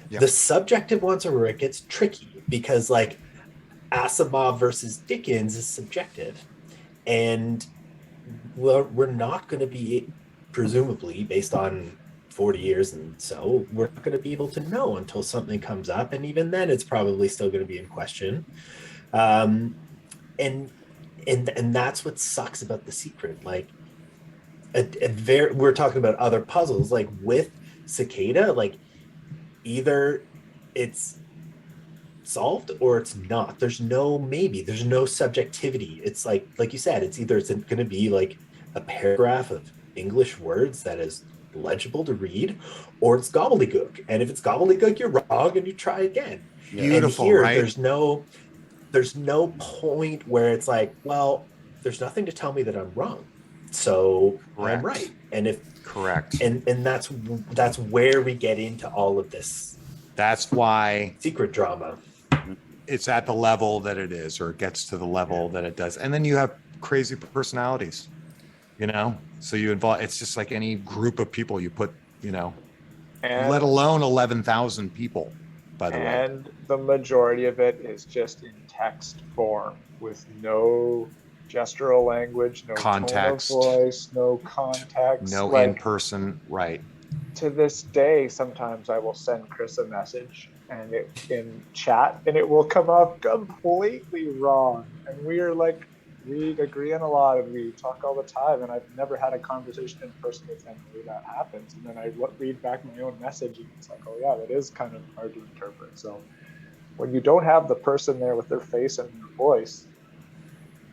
Yeah. The subjective ones are where it gets tricky, because like Asimov versus Dickens is subjective, and we're not going to be, presumably based on 40 years, and so we're not going to be able to know until something comes up, and even then it's probably still going to be in question. And that's what sucks about The Secret. Like we're talking about other puzzles, like with Cicada, like either it's solved or it's not. There's no maybe, there's no subjectivity. It's like you said, it's either it's going to be like a paragraph of English words that is legible to read, or it's gobbledygook. And if it's gobbledygook, you're wrong and you try again. Beautiful, and here, right? There's no point where it's like, well, there's nothing to tell me that I'm wrong, so Correct. I'm right. And if Correct. and that's where we get into all of this. That's why secret drama. It's at the level that it is, or it gets to the level that it does. And then you have crazy personalities, you know? So you involve, it's just like any group of people you put, you know, let alone 11,000 people, by the way. And the majority of it is just in text form with no gestural language, no context, tone of voice, no context. No in-person, right. To this day, sometimes I will send Chris a message and in chat, and it will come up completely wrong. And we agree on a lot, and we talk all the time. And I've never had a conversation in person with him where that happens. And then I read back my own message, and it's like, oh yeah, that is kind of hard to interpret. So when you don't have the person there with their face and their voice,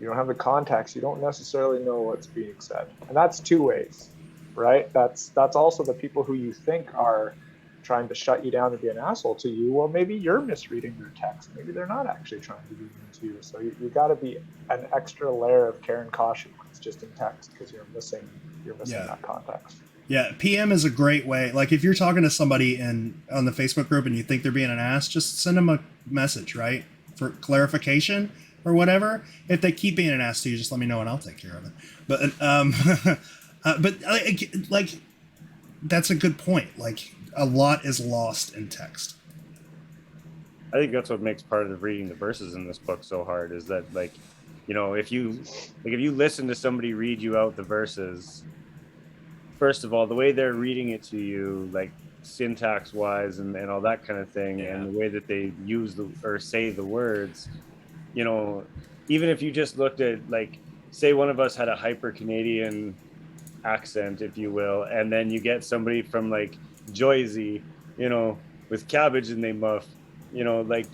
you don't have the context, you don't necessarily know what's being said. And that's two ways, right? That's also the people who you think are trying to shut you down and be an asshole to you. Well, maybe you're misreading their text. Maybe they're not actually trying to be mean to you. So you got to be an extra layer of care and caution when it's just in text, because you're missing that context. Yeah, PM is a great way. Like if you're talking to somebody on the Facebook group and you think they're being an ass, just send them a message, right? For clarification or whatever. If they keep being an ass to you, just let me know and I'll take care of it. But like that's a good point. Like a lot is lost in text. I think that's what makes part of reading the verses in this book so hard, is that, like, you know, if you listen to somebody read you out the verses, first of all, the way they're reading it to you, like, syntax wise and all that kind of thing, and the way that they use or say the words, you know, even if you just looked at, like, say one of us had a hyper Canadian accent, if you will, and then you get somebody from like Joyzy, you know, with cabbage and they muff, you know, like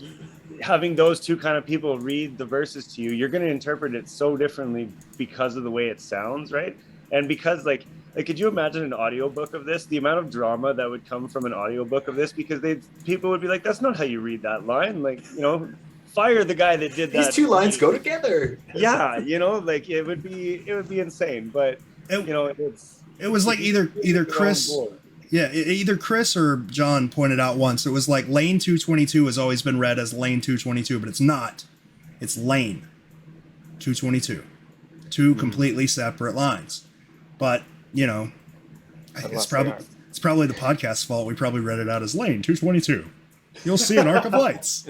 having those two kind of people read the verses to you, you're going to interpret it so differently because of the way it sounds, right? And because like could you imagine an audiobook of this, the amount of drama that would come from an audiobook of this, because people would be like, that's not how you read that line, like, you know, fire the guy that did that. These two lines go together. Yeah, you know, like it would be insane, but you know, it was like either Chris, either Chris or John pointed out once. It was like lane 222 has always been read as lane 222, but it's not. It's lane 222, two completely separate lines. But you know, it's probably the podcast's fault. We probably read it out as lane 222. You'll see an arc of lights.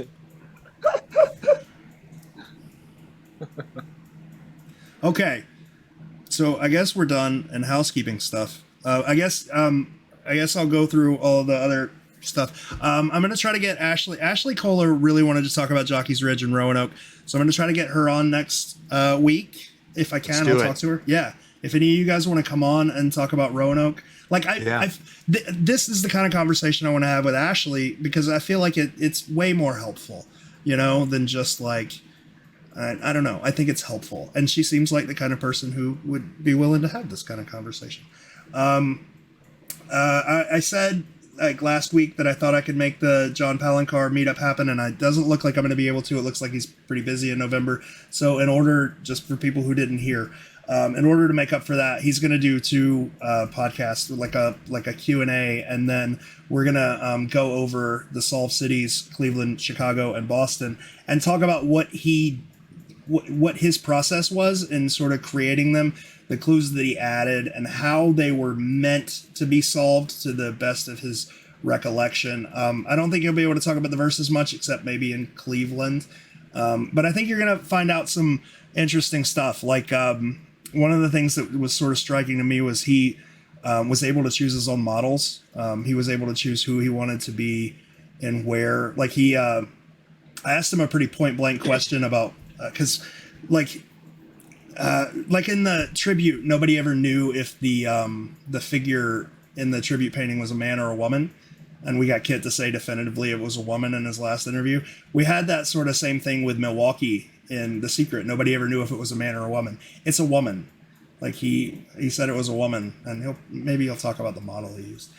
Okay, so I guess we're done in housekeeping stuff. I guess I'll go through all the other stuff. I'm gonna try to get Ashley Kohler really wanted to talk about Jockey's Ridge and Roanoke, so I'm gonna try to get her on next week if I can. I'll talk to her. Yeah, if any of you guys want to come on and talk about Roanoke, like this is the kind of conversation I want to have with Ashley, because I feel like it's way more helpful, you know, than just like. I don't know. I think it's helpful. And she seems like the kind of person who would be willing to have this kind of conversation. I said like last week that I thought I could make the John Palancar meetup happen, and it doesn't look like I'm going to be able to. It looks like he's pretty busy in November. So in order, just for people who didn't hear, in order to make up for that, he's going to do two podcasts, like a Q&A, and then we're going to go over the Solve Cities, Cleveland, Chicago, and Boston, and talk about what his process was in sort of creating them, the clues that he added, and how they were meant to be solved to the best of his recollection. I don't think you'll be able to talk about the verses much, except maybe in Cleveland. But I think you're going to find out some interesting stuff. Like one of the things that was sort of striking to me was he was able to choose his own models. He was able to choose who he wanted to be and where. Like I asked him a pretty point blank question about, because like in the tribute, nobody ever knew if the figure in the tribute painting was a man or a woman, and we got Kit to say definitively it was a woman in his last interview. We had that sort of same thing with Milwaukee in The Secret. Nobody ever knew if it was a man or a woman. It's a woman. Like he said it was a woman, and maybe he'll talk about the model he used.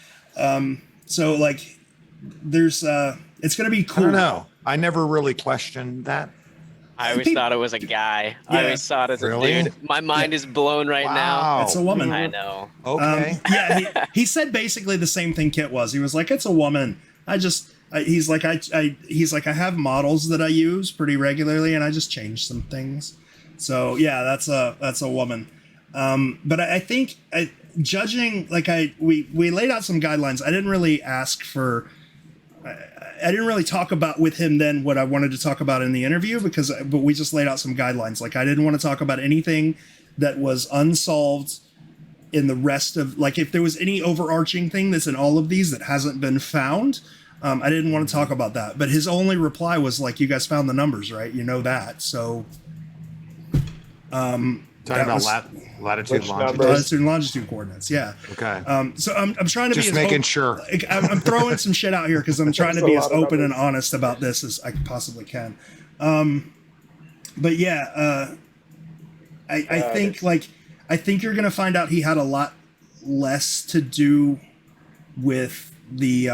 So like there's it's gonna be cool. I don't know. I never really questioned that. I always thought it was a guy. Yeah. I always thought it was Really? a dude. My mind is blown right now. It's a woman. I know. Okay. He said basically the same thing Kit was. He was like, it's a woman. He's like, I have models that I use pretty regularly, and I just change some things. So yeah, that's a woman. But I think judging, like we laid out some guidelines. I didn't really ask for. I didn't really talk about with him then what I wanted to talk about in the interview, but we just laid out some guidelines. Like I didn't want to talk about anything that was unsolved in the rest of, like if there was any overarching thing that's in all of these that hasn't been found, I didn't want to talk about that. But his only reply was like, you guys found the numbers, right? You know that. So Talking about latitude, latitude and longitude coordinates. Yeah. Okay. So I'm trying to just be making sure. I'm throwing some shit out here because I'm trying to be as open and honest about this as I possibly can. But yeah, I think you're gonna find out he had a lot less to do with the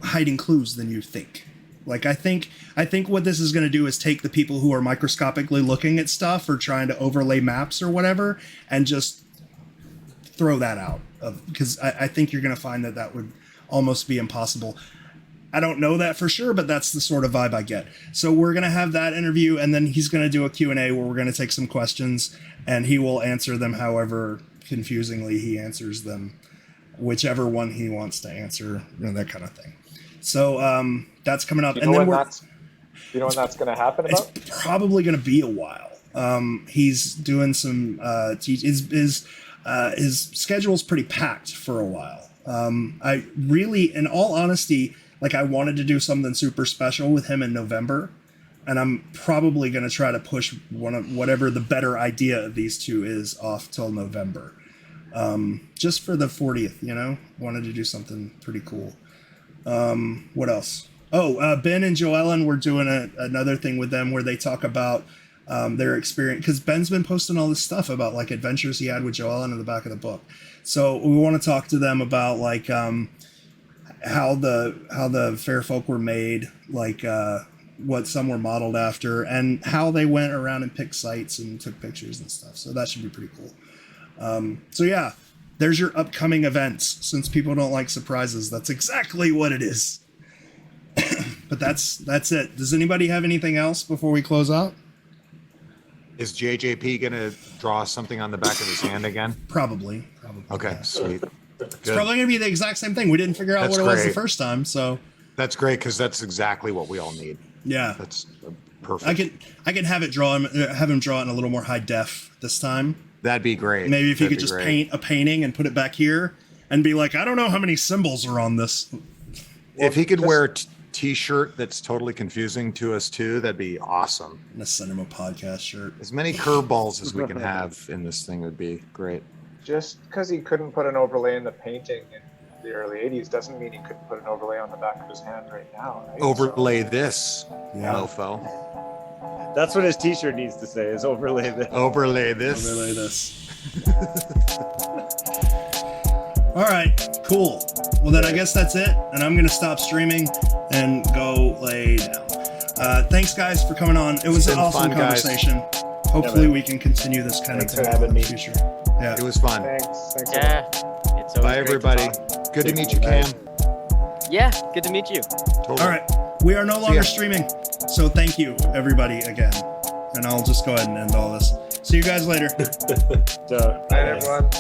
hiding clues than you think. Like I think what this is going to do is take the people who are microscopically looking at stuff or trying to overlay maps or whatever and just throw that out, because I think you're going to find that would almost be impossible. I don't know that for sure, but that's the sort of vibe I get. So we're going to have that interview, and then he's going to do a Q&A where we're going to take some questions, and he will answer them however confusingly he answers them, whichever one he wants to answer, you know, that kind of thing. So that's coming up. You know when that's going to happen about? It's probably going to be a while. He's doing some his schedule's pretty packed for a while. I really, in all honesty, like I wanted to do something super special with him in November, and I'm probably going to try to push whatever the better idea of these two is off till November. Just for the 40th, you know, wanted to do something pretty cool. What else? Oh, Ben and Joellen were doing another thing with them where they talk about their experience, because Ben's been posting all this stuff about like adventures he had with Joellen in the back of the book. So we want to talk to them about like how the fair folk were made, like what some were modeled after, and how they went around and picked sites and took pictures and stuff. So that should be pretty cool. So yeah, there's your upcoming events. Since people don't like surprises, that's exactly what it is. But that's it. Does anybody have anything else before we close out? Is JJP gonna draw something on the back of his hand again? Probably. Okay, Yeah. sweet. It's probably gonna be the exact same thing. We didn't figure out That's what it was the great. first time, so That's great because that's exactly what we all need. yeah. That's perfect. I can have him draw it in a little more high def this time. That'd be great. Maybe if he That'd could be just great. paint a painting and put it back here and be like, I don't know how many symbols are on this. If he could wear a t-shirt that's totally confusing to us too, that'd be awesome. And a send him a podcast shirt. As many curveballs as we can have in this thing would be great. Just because he couldn't put an overlay in the painting in the early 80s doesn't mean he couldn't put an overlay on the back of his hand right now, right? Overlay this, Yeah. mofo. That's what his T-shirt needs to say: is overlay this. Overlay this. Overlay this. All right, cool. Well, then I guess that's it. And I'm going to stop streaming and go lay down. Thanks, guys, for coming on. It was It's an been awesome fun, guys. conversation. Hopefully, man. we can continue this kind Thanks of for thing having in the me. future. Yeah. It was fun. Thanks. Yeah. It's always Bye, great to everybody. talk. Good to meet you, Cam. Yeah. Good to meet you. Totally. All right. We are no ya. longer streaming. So thank you, everybody, again. And I'll just go ahead and end all this. See you guys later. So, Night, everyone.